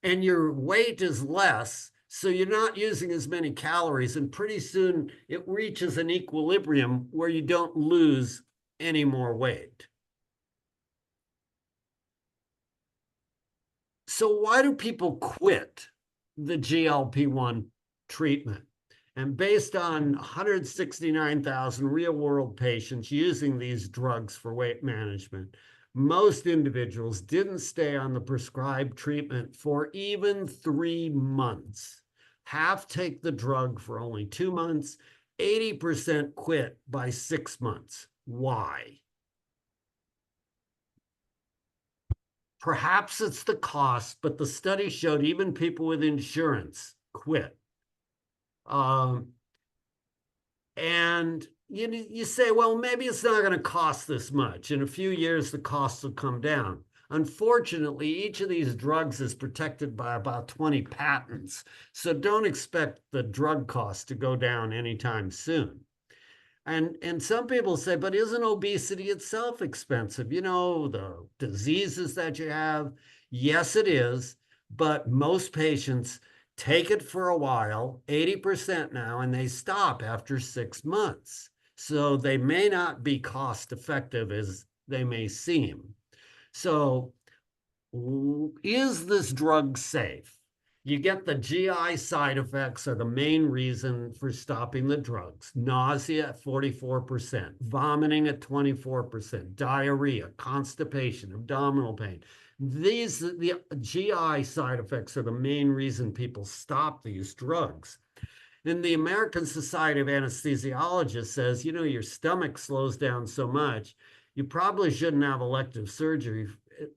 and your weight is less. So you're not using as many calories, and pretty soon it reaches an equilibrium where you don't lose any more weight. So why do people quit the GLP-1 treatment? And based on 169,000 real-world patients using these drugs for weight management, most individuals didn't stay on the prescribed treatment for even 3 months. Half take the drug for only 2 months, 80% quit by 6 months. Why? Perhaps it's the cost, but the study showed even people with insurance quit. And you say, well, maybe it's not going to cost this much. In a few years, the costs will come down. Unfortunately, each of these drugs is protected by about 20 patents. So don't expect the drug cost to go down anytime soon. And some people say, but isn't obesity itself expensive? You know, the diseases that you have. Yes, it is. But most patients take it for a while, 80% now, and they stop after 6 months. So they may not be cost effective as they may seem. So is this drug safe? You get the GI side effects are the main reason for stopping the drugs. Nausea at 44%, vomiting at 24%, diarrhea, constipation, abdominal pain. The GI side effects are the main reason people stop these drugs. And the American Society of Anesthesiologists says, you know, your stomach slows down so much, you probably shouldn't have elective surgery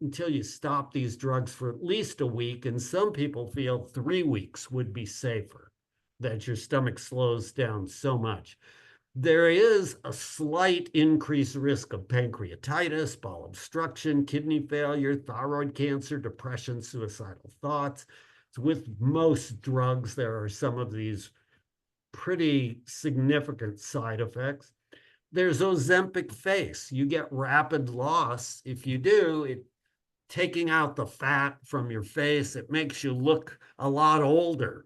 until you stop these drugs for at least a week. And some people feel 3 weeks would be safer, that your stomach slows down so much. There is a slight increased risk of pancreatitis, bowel obstruction, kidney failure, thyroid cancer, depression, suicidal thoughts. So with most drugs, there are some of these pretty significant side effects. There's Ozempic face. You get rapid loss. If you do, taking out the fat from your face, it makes you look a lot older.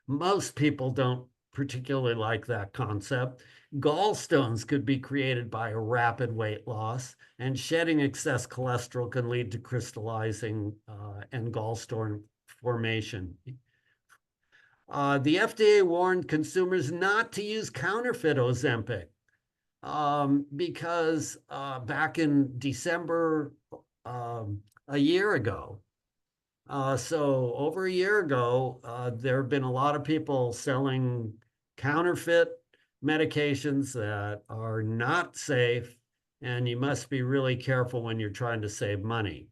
Most people don't particularly like that concept. Gallstones could be created by a rapid weight loss, and shedding excess cholesterol can lead to crystallizing and gallstone formation. The FDA warned consumers not to use counterfeit Ozempic because back in December a year ago, so over a year ago, there have been a lot of people selling counterfeit medications that are not safe, and you must be really careful when you're trying to save money.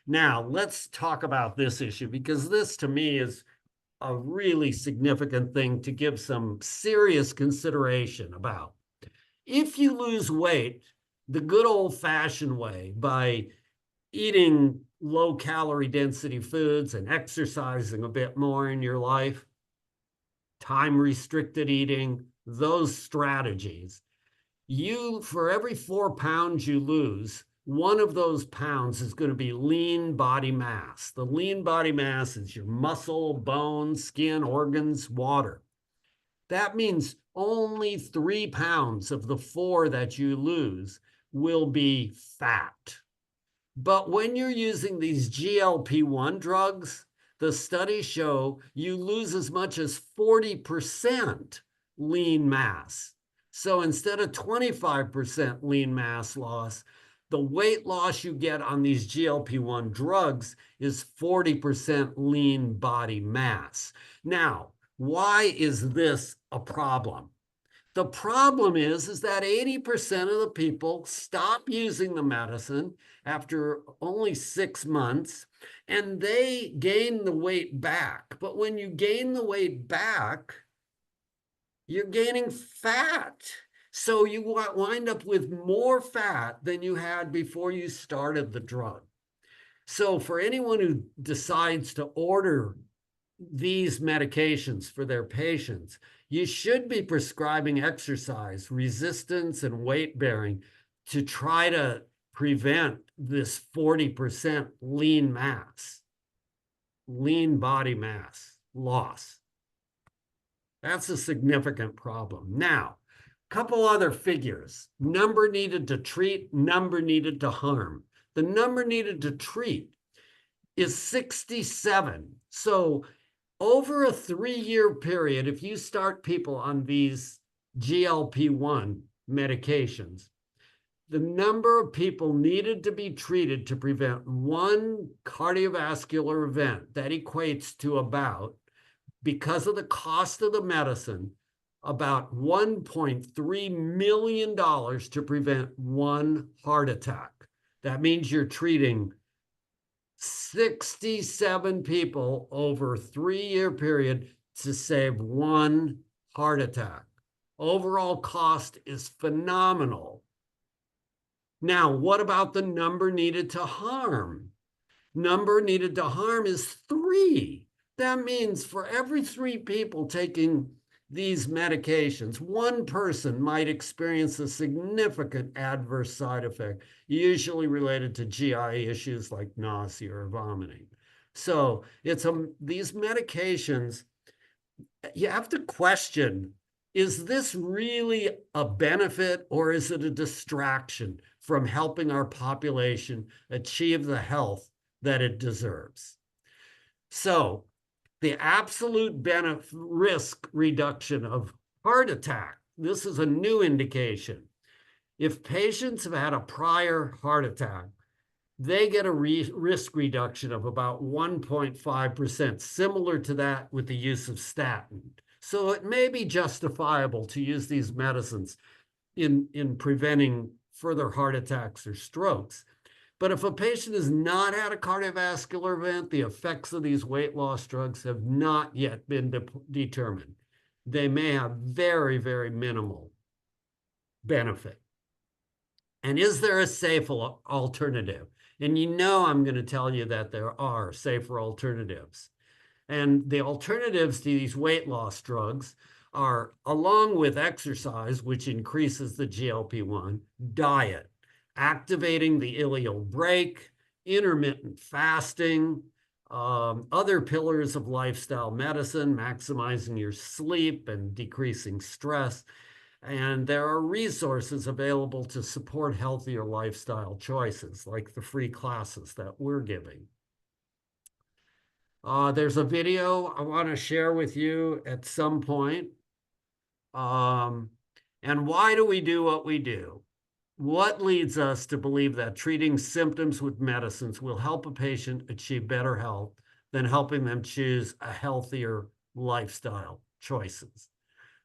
Now, let's talk about this issue, because this to me is a really significant thing to give some serious consideration about. If you lose weight the good old-fashioned way by eating low-calorie density foods and exercising a bit more in your life, time-restricted eating, those strategies, for every 4 pounds you lose, 1 of those pounds is going to be lean body mass. The lean body mass is your muscle, bone, skin, organs, water. That means only 3 pounds of the 4 that you lose will be fat. But when you're using these GLP-1 drugs, the studies show you lose as much as 40% lean mass. So instead of 25% lean mass loss, the weight loss you get on these GLP-1 drugs is 40% lean body mass. Now, why is this a problem? The problem is that 80% of the people stop using the medicine after only 6 months, and they gain the weight back. But when you gain the weight back, you're gaining fat. So you wind up with more fat than you had before you started the drug. So for anyone who decides to order these medications for their patients, you should be prescribing exercise, resistance, and weight bearing to try to prevent this 40% lean body mass loss. That's a significant problem. Now, a couple other figures: number needed to treat, number needed to harm. The number needed to treat is 67. So over a 3-year period, if you start people on these GLP-1 medications, the number of people needed to be treated to prevent one cardiovascular event, that equates to about, because of the cost of the medicine, about $1.3 million to prevent one heart attack. That means you're treating 67 people over a 3-year period to save one heart attack. Overall cost is phenomenal. Now, what about the number needed to harm? Number needed to harm is 3. That means for every 3 people taking these medications, one person might experience a significant adverse side effect, usually related to GI issues like nausea or vomiting. So these medications, you have to question, is this really a benefit or is it a distraction from helping our population achieve the health that it deserves? So the absolute risk reduction of heart attack, this is a new indication. If patients have had a prior heart attack, they get a risk reduction of about 1.5%, similar to that with the use of statin. So it may be justifiable to use these medicines in preventing further heart attacks or strokes. But if a patient has not had a cardiovascular event, the effects of these weight loss drugs have not yet been determined. They may have very, very minimal benefit. And is there a safe alternative? And you know I'm going to tell you that there are safer alternatives. And the alternatives to these weight loss drugs are, along with exercise, which increases the GLP-1, diet, activating the ileal brake, intermittent fasting, other pillars of lifestyle medicine, maximizing your sleep and decreasing stress. And there are resources available to support healthier lifestyle choices, like the free classes that we're giving. There's a video I want to share with you at some point. And why do we do what we do? What leads us to believe that treating symptoms with medicines will help a patient achieve better health than helping them choose a healthier lifestyle choices?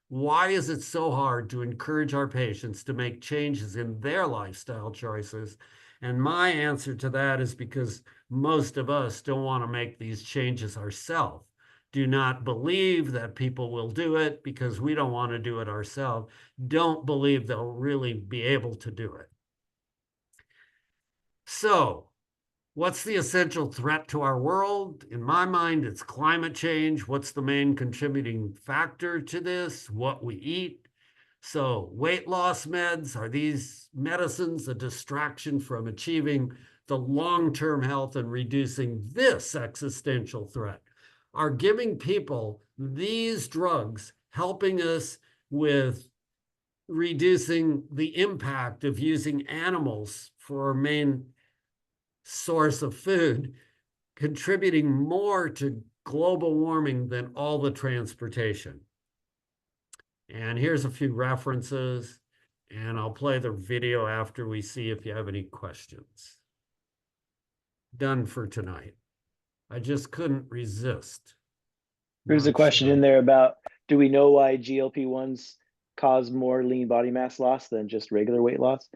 Why is it so hard to encourage our patients to make changes in their lifestyle choices? And my answer to that is because most of us don't want to make these changes ourselves. Do not believe that people will do it because we don't want to do it ourselves. Don't believe they'll really be able to do it. So, what's the essential threat to our world? In my mind, it's climate change. What's the main contributing factor to this? What we eat. So, weight loss meds, are these medicines a distraction from achieving the long-term health and reducing this existential threat? Are giving people these drugs helping us with reducing the impact of using animals for our main source of food, contributing more to global warming than all the transportation? And here's a few references, and I'll play the video after we see if you have any questions. Done for tonight. I just couldn't resist. There's a question in there about, do we know why GLP-1s cause more lean body mass loss than just regular weight loss?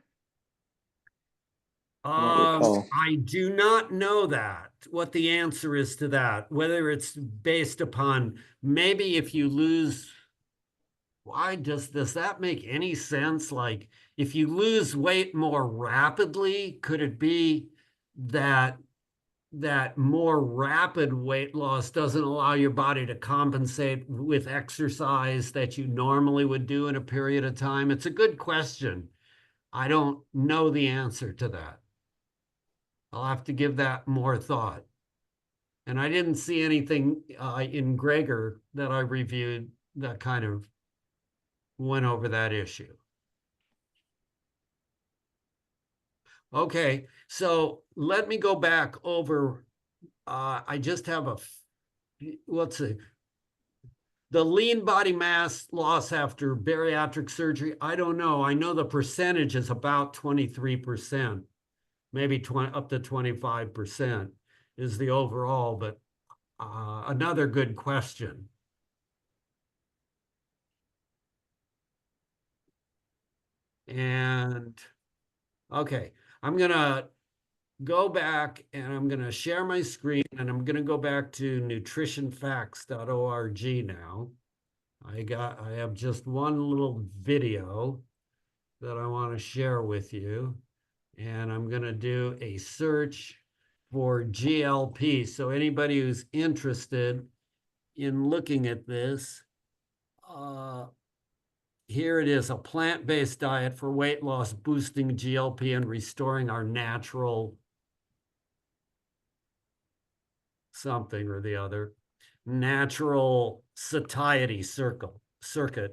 I don't recall. I do not know that, what the answer is to that, whether it's based upon maybe if you lose, why does that make any sense? Like if you lose weight more rapidly, could it be that more rapid weight loss doesn't allow your body to compensate with exercise that you normally would do in a period of time? It's a good question. I don't know the answer to that. I'll have to give that more thought. And I didn't see anything in Gregor that I reviewed that kind of went over that issue. Okay, so let me go back over. I just have let's see. The lean body mass loss after bariatric surgery, I don't know. I know the percentage is about 23%. Maybe up to 25% is the overall, but another good question. And okay, I'm gonna go back and I'm gonna share my screen and I'm gonna go back to nutritionfacts.org now. I have just one little video that I want to share with you. And I'm going to do a search for GLP. So anybody who's interested in looking at this, here it is, a plant-based diet for weight loss, boosting GLP and restoring our natural something or the other, natural satiety circuit.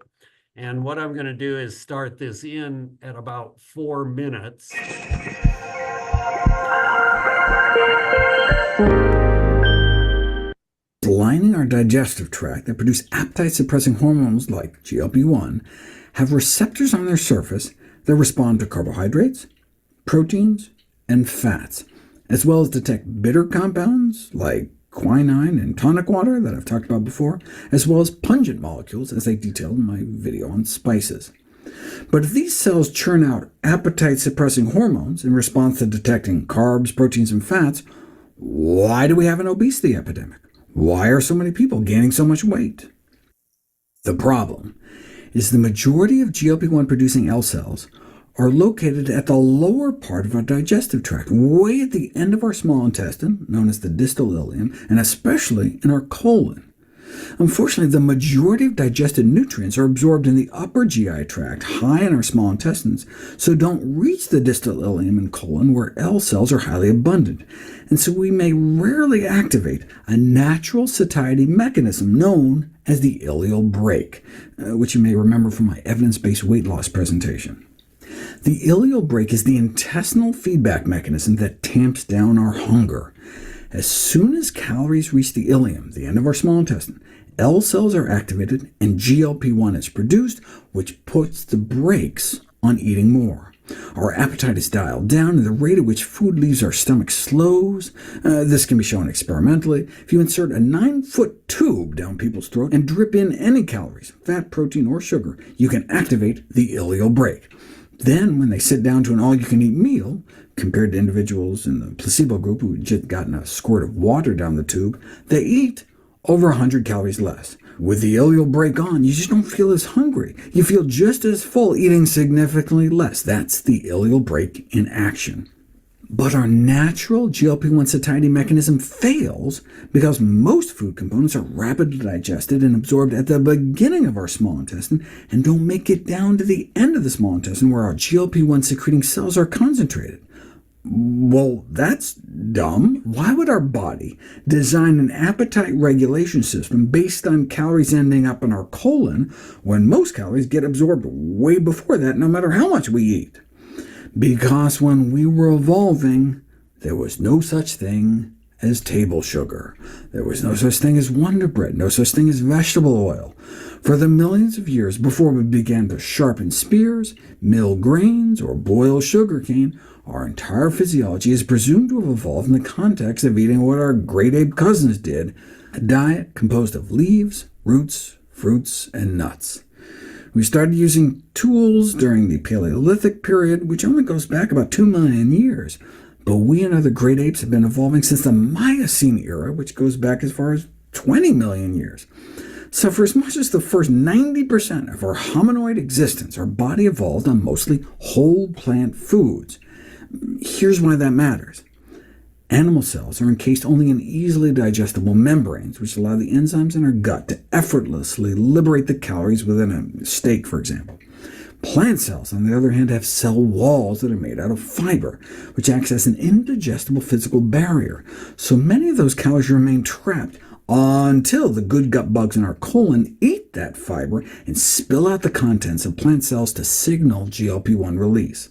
And what I'm going to do is start this in at about 4 minutes. Lining our digestive tract that produce appetite-suppressing hormones like GLP-1 have receptors on their surface that respond to carbohydrates, proteins, and fats, as well as detect bitter compounds like quinine and tonic water that I've talked about before, as well as pungent molecules as I detailed in my video on spices. But if these cells churn out appetite-suppressing hormones in response to detecting carbs, proteins, and fats, why do we have an obesity epidemic? Why are so many people gaining so much weight? The problem is the majority of GLP-1 producing L cells are located at the lower part of our digestive tract, way at the end of our small intestine, known as the distal ileum, and especially in our colon. Unfortunately, the majority of digested nutrients are absorbed in the upper GI tract, high in our small intestines, so don't reach the distal ileum and colon, where L cells are highly abundant. And so we may rarely activate a natural satiety mechanism known as the ileal brake, which you may remember from my evidence-based weight loss presentation. The ileal brake is the intestinal feedback mechanism that tamps down our hunger. As soon as calories reach the ileum, the end of our small intestine, L cells are activated and GLP-1 is produced, which puts the brakes on eating more. Our appetite is dialed down, and the rate at which food leaves our stomach slows. This can be shown experimentally. If you insert a 9-foot tube down people's throat and drip in any calories, fat, protein, or sugar, you can activate the ileal brake. Then, when they sit down to an all-you-can-eat meal, compared to individuals in the placebo group who had just gotten a squirt of water down the tube, they eat over 100 calories less. With the ileal brake on, you just don't feel as hungry. You feel just as full, eating significantly less. That's the ileal brake in action. But our natural GLP-1 satiety mechanism fails because most food components are rapidly digested and absorbed at the beginning of our small intestine and don't make it down to the end of the small intestine where our GLP-1 secreting cells are concentrated. Well, that's dumb. Why would our body design an appetite regulation system based on calories ending up in our colon when most calories get absorbed way before that, no matter how much we eat? Because when we were evolving, there was no such thing as table sugar. There was no such thing as Wonder Bread, no such thing as vegetable oil. For the millions of years before we began to sharpen spears, mill grains, or boil sugarcane, our entire physiology is presumed to have evolved in the context of eating what our great ape cousins did, a diet composed of leaves, roots, fruits, and nuts. We started using tools during the Paleolithic period, which only goes back about 2 million years. But we and other great apes have been evolving since the Miocene era, which goes back as far as 20 million years. So for as much as the first 90% of our hominoid existence, our body evolved on mostly whole plant foods. Here's why that matters. Animal cells are encased only in easily digestible membranes, which allow the enzymes in our gut to effortlessly liberate the calories within a steak, for example. Plant cells, on the other hand, have cell walls that are made out of fiber, which acts as an indigestible physical barrier. So many of those calories remain trapped until the good gut bugs in our colon eat that fiber and spill out the contents of plant cells to signal GLP-1 release.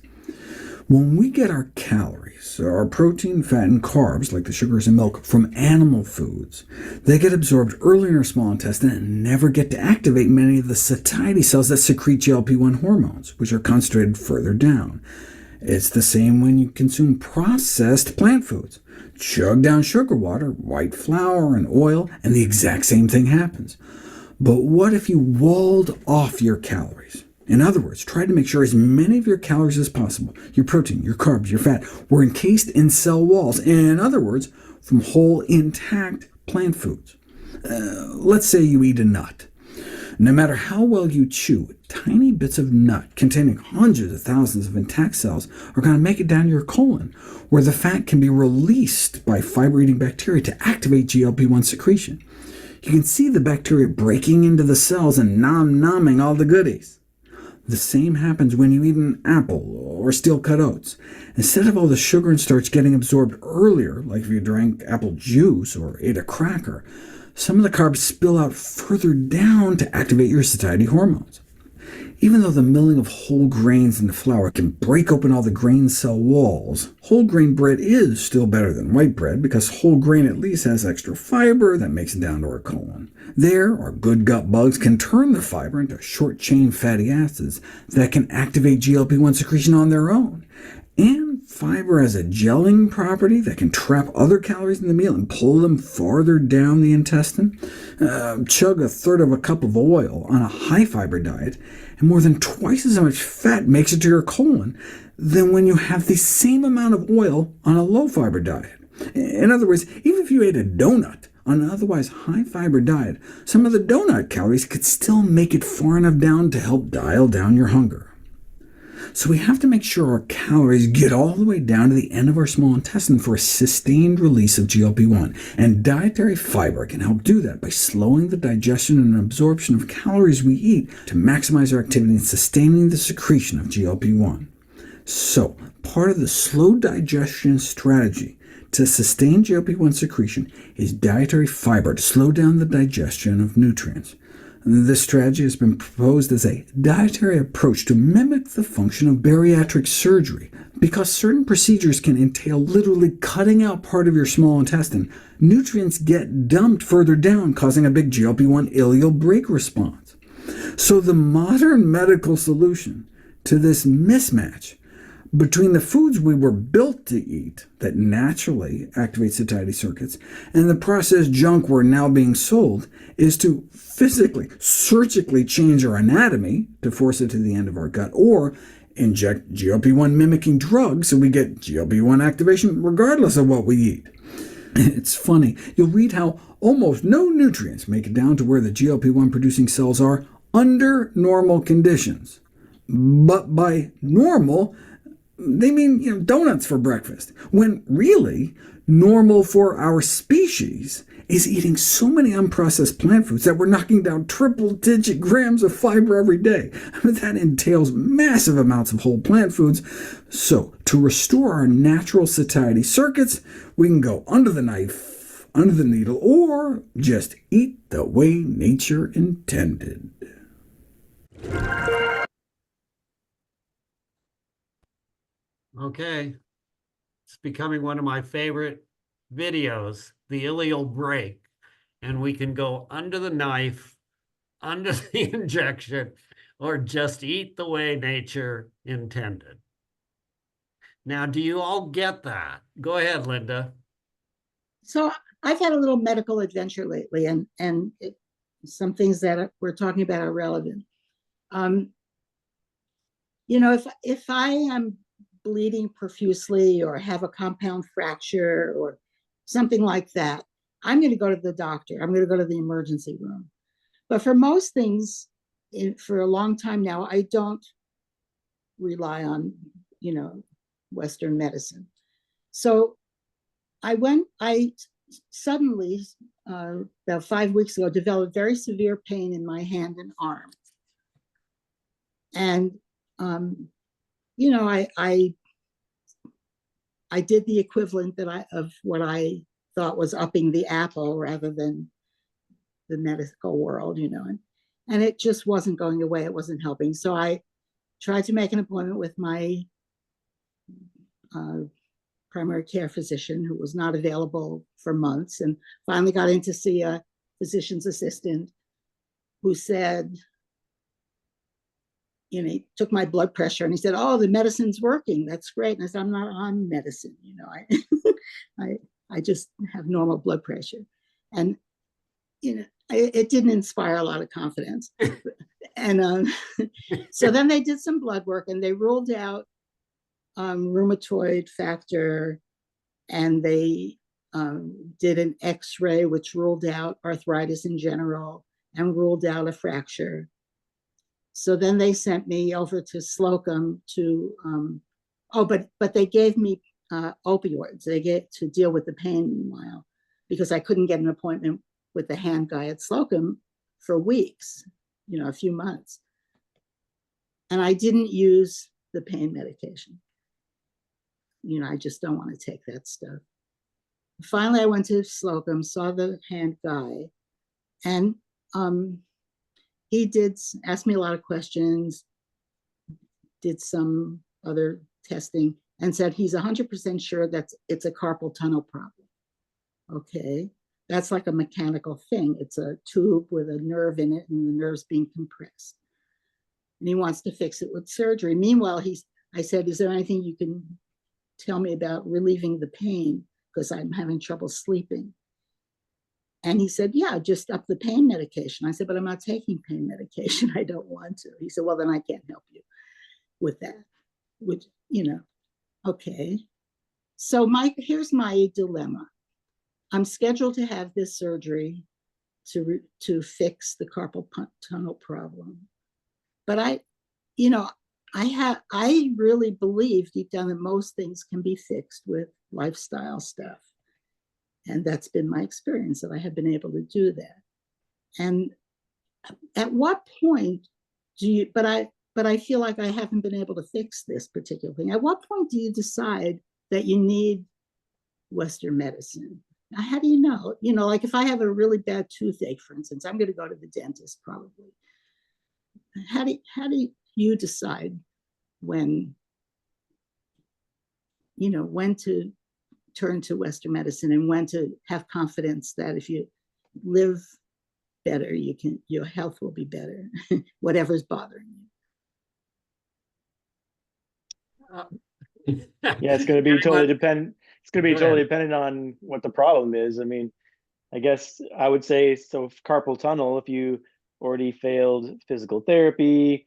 When we get our calories, our protein, fat, and carbs, like the sugars and milk, from animal foods, they get absorbed early in our small intestine and never get to activate many of the satiety cells that secrete GLP-1 hormones, which are concentrated further down. It's the same when you consume processed plant foods. Chug down sugar water, white flour, and oil, and the exact same thing happens. But what if you walled off your calories? In other words, try to make sure as many of your calories as possible, your protein, your carbs, your fat, were encased in cell walls. In other words, from whole, intact plant foods. Let's say you eat a nut. No matter how well you chew, tiny bits of nut containing hundreds of thousands of intact cells are going to make it down your colon, where the fat can be released by fiber-eating bacteria to activate GLP-1 secretion. You can see the bacteria breaking into the cells and nom-nomming all the goodies. The same happens when you eat an apple or steel-cut oats. Instead of all the sugar and starch getting absorbed earlier, like if you drank apple juice or ate a cracker, some of the carbs spill out further down to activate your satiety hormones. Even though the milling of whole grains into flour can break open all the grain cell walls, whole grain bread is still better than white bread because whole grain at least has extra fiber that makes it down to our colon. There, our good gut bugs can turn the fiber into short-chain fatty acids that can activate GLP-1 secretion on their own. And fiber has a gelling property that can trap other calories in the meal and pull them farther down the intestine. Chug a third of a cup of oil on a high-fiber diet, and more than twice as much fat makes it to your colon than when you have the same amount of oil on a low-fiber diet. In other words, even if you ate a donut on an otherwise high-fiber diet, some of the donut calories could still make it far enough down to help dial down your hunger. So we have to make sure our calories get all the way down to the end of our small intestine for a sustained release of GLP-1, and dietary fiber can help do that by slowing the digestion and absorption of calories we eat to maximize our activity and sustaining the secretion of GLP-1. So, part of the slow digestion strategy to sustain GLP-1 secretion is dietary fiber to slow down the digestion of nutrients. This strategy has been proposed as a dietary approach to mimic the function of bariatric surgery. Because certain procedures can entail literally cutting out part of your small intestine, nutrients get dumped further down, causing a big GLP-1 ileal brake response. So the modern medical solution to this mismatch between the foods we were built to eat that naturally activate satiety circuits and the processed junk we're now being sold is to physically, surgically change our anatomy to force it to the end of our gut, or inject GLP-1 mimicking drugs so we get GLP-1 activation regardless of what we eat. It's funny, you'll read how almost no nutrients make it down to where the GLP-1 producing cells are under normal conditions. But by normal, they mean donuts for breakfast, when really normal for our species is eating so many unprocessed plant foods that we're knocking down triple-digit grams of fiber every day. That entails massive amounts of whole plant foods. So to restore our natural satiety circuits, we can go under the knife, under the needle, or just eat the way nature intended. Okay, it's becoming one of my favorite videos, the ileal brake, and we can go under the knife, under the injection, or just eat the way nature intended. Now, do you all get that? Go ahead, Linda. So I've had a little medical adventure lately, and some things that we're talking about are relevant. You know, if I am bleeding profusely or have a compound fracture or something like that, I'm going to go to the doctor. I'm going to go to the emergency room. But for most things, for a long time now, I don't rely on, you know, Western medicine. So I suddenly, about 5 weeks ago, developed very severe pain in my hand and arm. And, you know, I did the equivalent of what I thought was upping the apple rather than the medical world, you know, and it just wasn't going away. It wasn't helping. So I tried to make an appointment with my primary care physician, who was not available for months, and finally got in to see a physician's assistant who said, you know, he took my blood pressure and he said, "Oh, the medicine's working. That's great." And I said, "I'm not on medicine, you know, I just have normal blood pressure." And, you know, it didn't inspire a lot of confidence. And so then they did some blood work and they ruled out rheumatoid factor, and they did an X-ray which ruled out arthritis in general and ruled out a fracture. So then they sent me over to Slocum to but they gave me opioids. They get to deal with the pain meanwhile, because I couldn't get an appointment with the hand guy at Slocum for weeks, you know, a few months. And I didn't use the pain medication. You know, I just don't want to take that stuff. Finally, I went to Slocum, saw the hand guy, and he did ask me a lot of questions, did some other testing, and said he's 100% sure that it's a carpal tunnel problem. Okay, that's like a mechanical thing. It's a tube with a nerve in it, and the nerve's being compressed. And he wants to fix it with surgery. Meanwhile, I said, "Is there anything you can tell me about relieving the pain, because I'm having trouble sleeping?" And he said, "Yeah, just up the pain medication." I said, "But I'm not taking pain medication. I don't want to." He said, "Well, then I can't help you with that." Which, you know, okay. So here's my dilemma. I'm scheduled to have this surgery to fix the carpal tunnel problem. But I really believe deep down that most things can be fixed with lifestyle stuff. And that's been my experience, that I have been able to do that. And at what point do you, but I feel like I haven't been able to fix this particular thing. At what point do you decide that you need Western medicine? How do you know? You know, like if I have a really bad toothache, for instance, I'm going to go to the dentist probably. How do you decide when to turn to Western medicine and when to have confidence that if you live better, your health will be better, whatever's bothering you? Yeah, it's going to be totally dependent. It's going to be totally dependent on what the problem is. I mean, I guess I would say, so carpal tunnel, if you already failed physical therapy,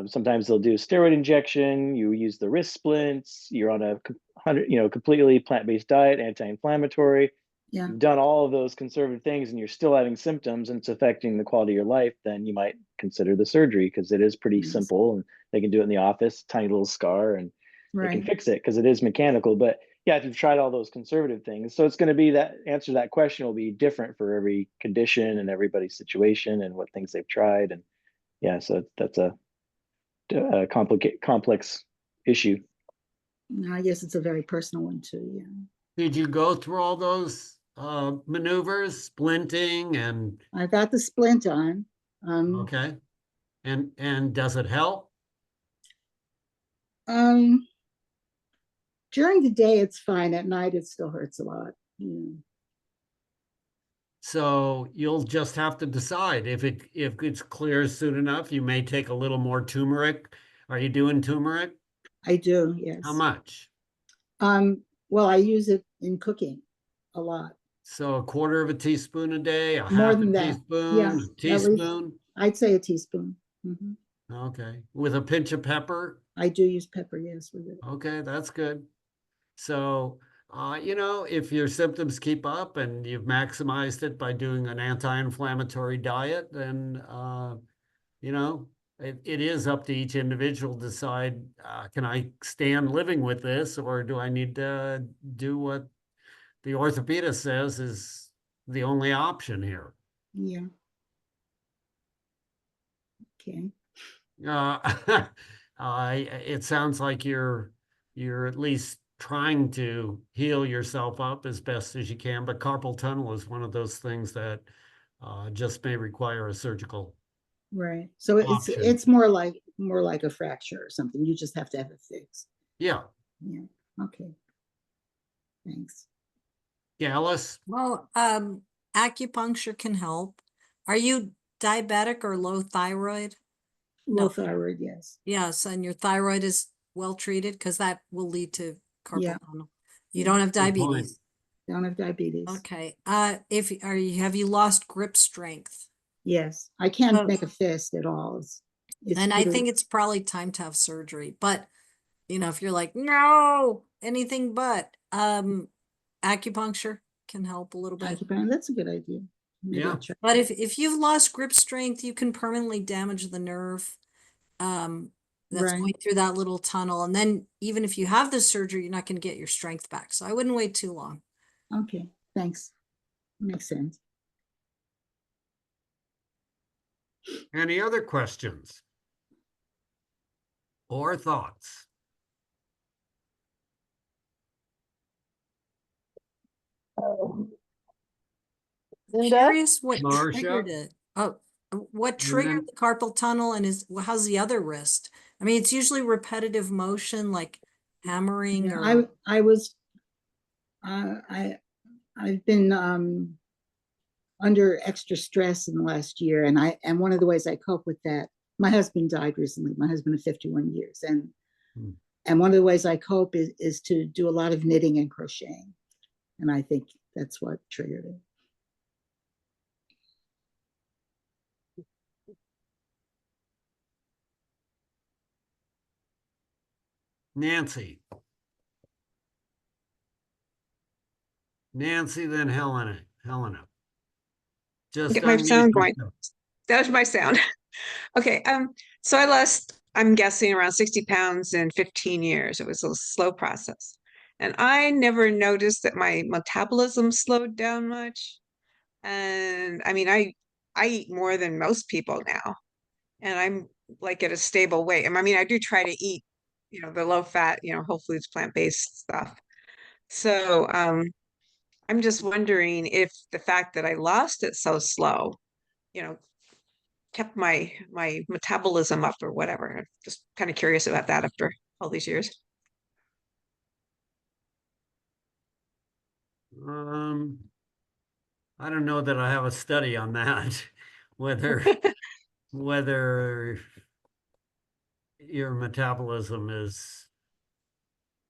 sometimes they'll do a steroid injection, you use the wrist splints, you're on a completely plant-based diet, anti-inflammatory, you've done all of those conservative things and you're still having symptoms and it's affecting the quality of your life, then you might consider the surgery, because it is pretty simple and they can do it in the office, tiny little scar, and they can fix it because it is mechanical. But yeah, if you've tried all those conservative things, so it's going to be that answer to that question will be different for every condition and everybody's situation and what things they've tried. And yeah, so that's a complex issue. I guess it's a very personal one too. Yeah. Did you go through all those maneuvers, splinting, and? I got the splint on. Okay. And does it help? During the day, it's fine. At night, it still hurts a lot. Yeah. So you'll just have to decide if it's clear soon enough. You may take a little more turmeric. Are you doing turmeric? I do, yes. How much? Well, I use it in cooking a lot. So a quarter of a teaspoon a day, More than that. teaspoon, Yeah, a teaspoon? I'd say a teaspoon. Okay, with a pinch of pepper? I do use pepper, yes, with it. Okay, that's good. So, you know, if your symptoms keep up and you've maximized it by doing an anti-inflammatory diet, then, you know, it is up to each individual to decide, can I stand living with this, or do I need to do what the orthopedist says is the only option here? Yeah. Okay. It sounds like you're at least trying to heal yourself up as best as you can, but carpal tunnel is one of those things that just may require a surgical. Right. So Option. it's more like a fracture or something. You just have to have it fixed. Yeah. Yeah. Okay. Thanks. Gallus? Well, acupuncture can help. Are you diabetic or low thyroid? Low No. thyroid, yes. Yes, and your thyroid is well treated because that will lead to carpal Yeah. tunnel. You don't have Good point. diabetes. Don't have diabetes. Okay. Have you lost grip strength? Yes. I can't Oh. make a fist at all. It's And I really- think it's probably time to have surgery. But you know, if you're like, no, anything but acupuncture can help a little bit. acupuncture, that's a good idea. Maybe I'll Yeah. try. But if you've lost grip strength, you can permanently damage the nerve that's Right. going through that little tunnel. And then even if you have the surgery, you're not going to get your strength back. So I wouldn't wait too long. Okay, thanks. Makes sense. Any other questions or thoughts? Curious what Marcia? triggered it. Oh, what And triggered then- the carpal tunnel and how's the other wrist? I mean, it's usually repetitive motion like hammering Yeah, or I was I've been under extra stress in the last year, and one of the ways I cope with that, my husband died recently, my husband of 51 years, and one of the ways I cope is to do a lot of knitting and crocheting, and I think that's what triggered it. Nancy. Nancy, then Helena. Just Get my unmute sound going. yourself. That was my sound. Okay, so I lost, I'm guessing around 60 pounds in 15 years. It was a slow process. And I never noticed that my metabolism slowed down much. And I mean, I eat more than most people now. And I'm like at a stable weight. And I mean, I do try to eat, the low fat, whole foods, plant-based stuff. So I'm just wondering if the fact that I lost it so slow, kept my metabolism up or whatever. I'm just kind of curious about that after all these years. I don't know that I have a study on that, whether your metabolism is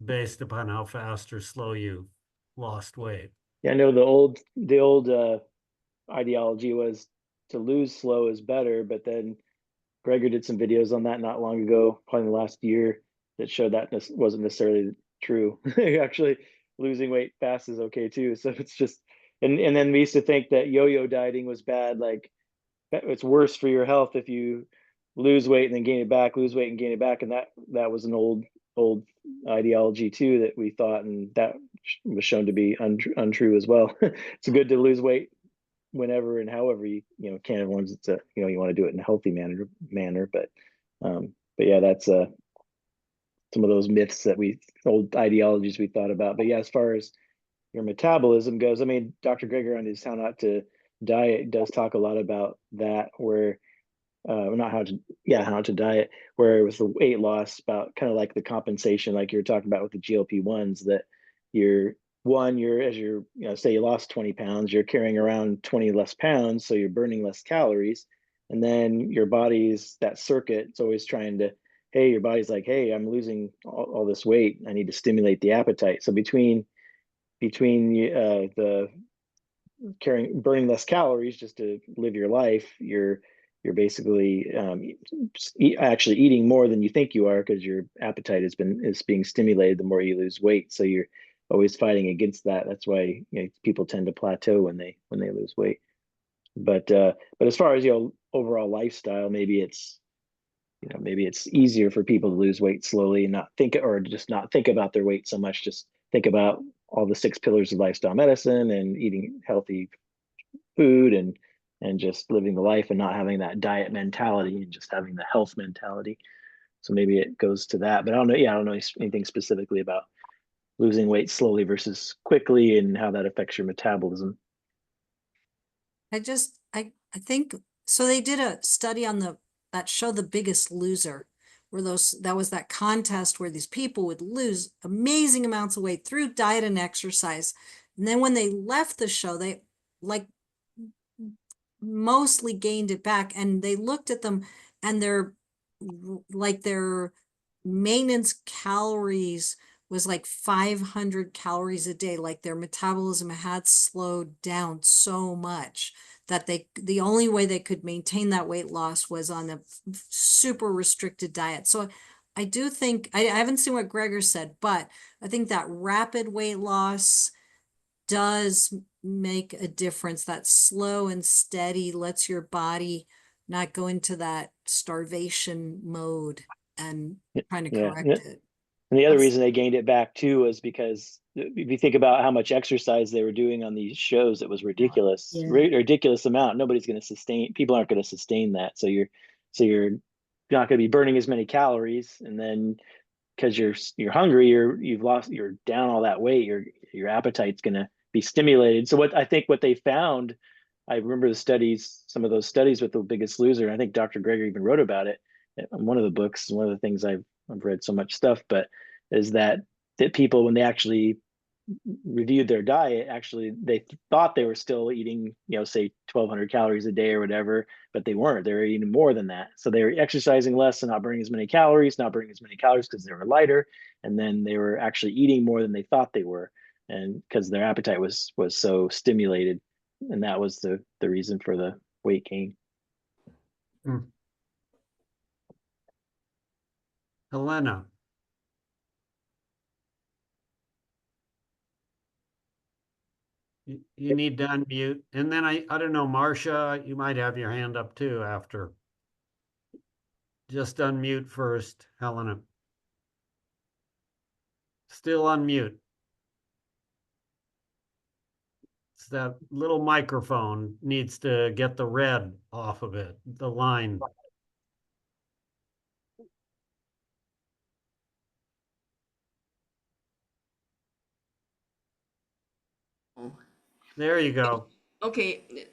based upon how fast or slow you lost weight. Yeah, I know the old ideology was to lose slow is better, but then Gregor did some videos on that not long ago, probably in the last year, that showed that wasn't necessarily true. Actually, losing weight fast is okay too. So it's just, and then we used to think that yo-yo dieting was bad, like it's worse for your health if you lose weight and then gain it back, lose weight and gain it back, and that was an old ideology too that we thought, and that was shown to be untrue as well. It's good to lose weight whenever and however you can, as long as it's you want to do it in a healthy manner. But yeah, that's some of those myths that old ideologies we thought about. But yeah, as far as your metabolism goes, I mean, Dr. Greger on his How Not to Diet does talk a lot about that, where how not to diet, where it was the weight loss, about kind of like the compensation, like you're talking about with the GLP-1s, that say you lost 20 pounds, you're carrying around 20 less pounds, so you're burning less calories. And then your body's, that circuit, it's always trying to, your body's like, hey, I'm losing all this weight, I need to stimulate the appetite. So between the burning less calories just to live your life, you're you're basically actually eating more than you think you are because your appetite is being stimulated the more you lose weight. So you're always fighting against that. That's why people tend to plateau when they lose weight. But as far as overall lifestyle, maybe it's easier for people to lose weight slowly and not think about their weight so much. Just think about all the 6 pillars of lifestyle medicine and eating healthy food and just living the life and not having that diet mentality and just having the health mentality. So maybe it goes to that, but I don't know. Yeah, I don't know anything specifically about losing weight slowly versus quickly and how that affects your metabolism. I think, so they did a study on that show The Biggest Loser, where that was that contest where these people would lose amazing amounts of weight through diet and exercise. And then when they left the show, they like mostly gained it back, and they looked at them and their maintenance calories was like 500 calories a day. Like their metabolism had slowed down so much that the only way they could maintain that weight loss was on a super restricted diet. So I do think, I haven't seen what Gregor said, but I think that rapid weight loss does make a difference. That slow and steady lets your body not go into that starvation mode and trying to correct it. And the other reason they gained it back too was because if you think about how much exercise they were doing on these shows, it was ridiculous, ridiculous amount. Nobody's going to sustain, people aren't going to sustain that. So you're not going to be burning as many calories. And then because you're hungry, you're down all that weight, your appetite's going to be stimulated. So what they found, I remember some of those studies with The Biggest Loser, and I think Dr. Greger even wrote about it in one of the books. One of the things I've read so much stuff, but is that people, when they actually reviewed their diet, actually they thought they were still eating, say 1,200 calories a day or whatever, but they weren't. They were eating more than that. So they were exercising less and not burning as many calories because they were lighter, and then they were actually eating more than they thought they were, and because their appetite was so stimulated, and that was the reason for the weight gain. Helena. You need to unmute. And then I don't know, Marcia, you might have your hand up too after. Just unmute first, Helena. Still unmute. It's that little microphone needs to get the red off of it, the line. There you go. Okay,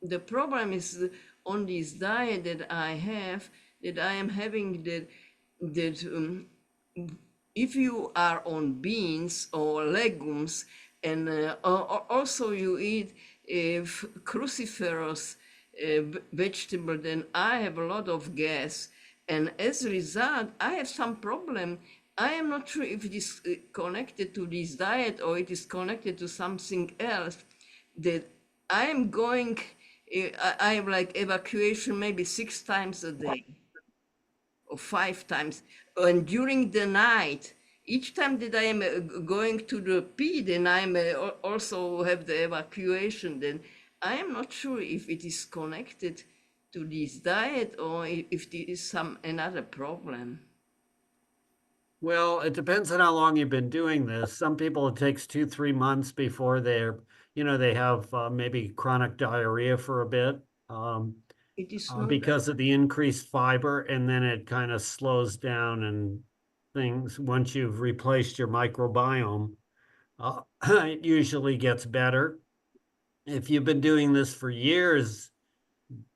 the problem is on this diet that I am having that if you are on beans or legumes, and also you eat cruciferous vegetable, then I have a lot of gas, and as a result I have some problem. I am not sure if it is connected to this diet or it is connected to something else, that I am going, I have like evacuation maybe 6 times a day or 5 times. And during the night, each time that I am going to the pee, then I am also have the evacuation. Then I am not sure if it is connected to this diet or if there is another problem. Well, it depends on how long you've been doing this. Some people, it takes 2-3 months before they have maybe chronic diarrhea for a bit It is because of the increased fiber, and then it kind of slows down and things. Once you've replaced your microbiome, it usually gets better. If you've been doing this for years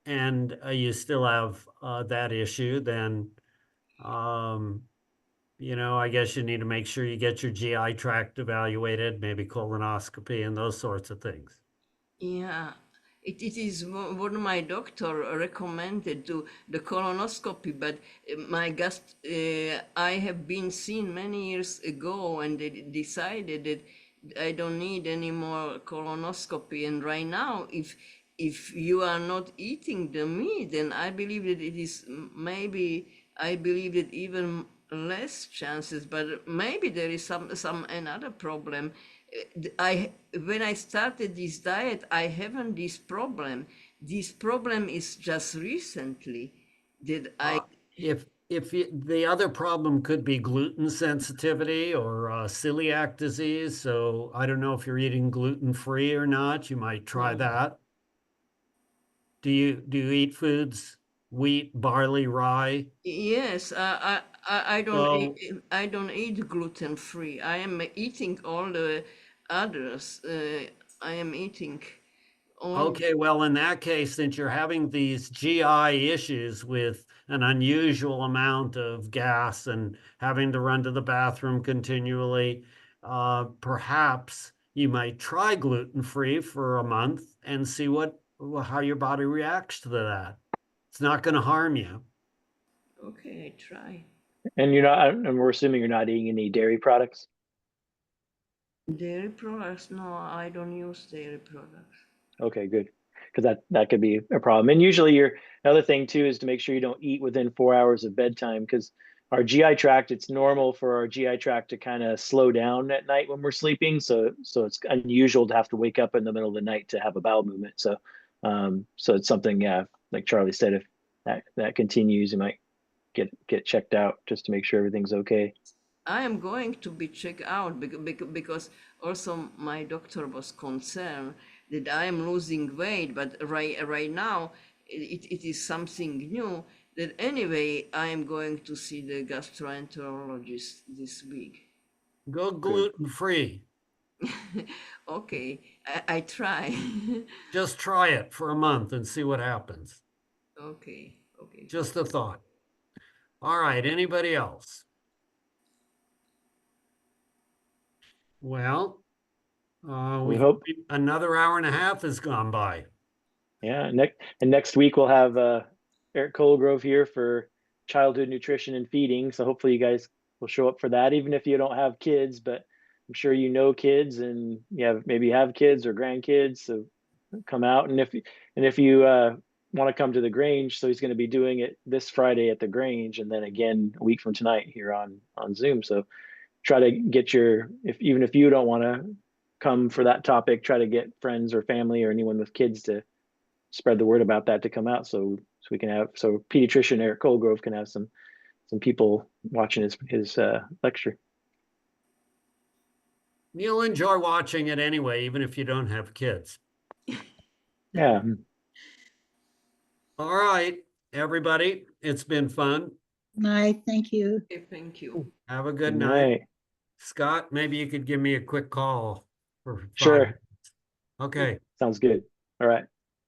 and you still have that issue, then I guess you need to make sure you get your GI tract evaluated, maybe colonoscopy and those sorts of things. Yeah, it is what my doctor recommended to the colonoscopy, but I have been seen many years ago, and they decided that I don't need any more colonoscopy. And right now, if if you are not eating the meat, then I believe that it is maybe, I believe that even less chances, but maybe there is some another problem. When I started this diet, I haven't this problem. This problem is just recently that The other problem could be gluten sensitivity or celiac disease. So I don't know if you're eating gluten-free or not. You might try that. Do you eat foods, wheat, barley, rye? Yes, I don't eat gluten free. I am eating all the others. I am eating all. Okay, well, in that case, since you're having these GI issues with an unusual amount of gas and having to run to the bathroom continually, perhaps you might try gluten-free for a month and see how your body reacts to that. It's not going to harm you. Okay, I try. And you're not, and we're assuming you're not eating any dairy products? Dairy products? No, I don't use dairy products. Okay, good. Because that could be a problem. And usually another thing too is to make sure you don't eat within 4 hours of bedtime, because our GI tract, it's normal for our GI tract to kind of slow down at night when we're sleeping. So it's unusual to have to wake up in the middle of the night to have a bowel movement. So it's something, yeah, like Charlie said, if that continues, you might get checked out just to make sure everything's okay. I am going to be checked out because also my doctor was concerned that I am losing weight, but right now it is something new. That anyway, I am going to see the gastroenterologist this week. Go gluten-free. Okay, I try. Just try it for a month and see what happens. Okay. Just a thought. All right, anybody else? Well, We hope another hour and a half has gone by. Yeah, next week we'll have Eric Colgrove here for childhood nutrition and feeding. So hopefully you guys will show up for that, even if you don't have kids. But I'm sure you know kids, and maybe you have kids or grandkids. So come out, and if you want to come to the Grange, so he's going to be doing it this Friday at the Grange, and then again a week from tonight here on Zoom. So try to get even if you don't want to come for that topic, try to get friends or family or anyone with kids to spread the word about that to come out, so we can have pediatrician Eric Colgrove can have some people watching his lecture. You'll enjoy watching it anyway, even if you don't have kids. Yeah. All right, everybody, it's been fun. Night, thank you. Okay, thank you. Have a good Good night. night. Scott, maybe you could give me a quick call for 5 Sure. minutes. Okay. Sounds good. All right.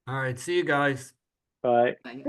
All right. See you guys. Bye. Bye.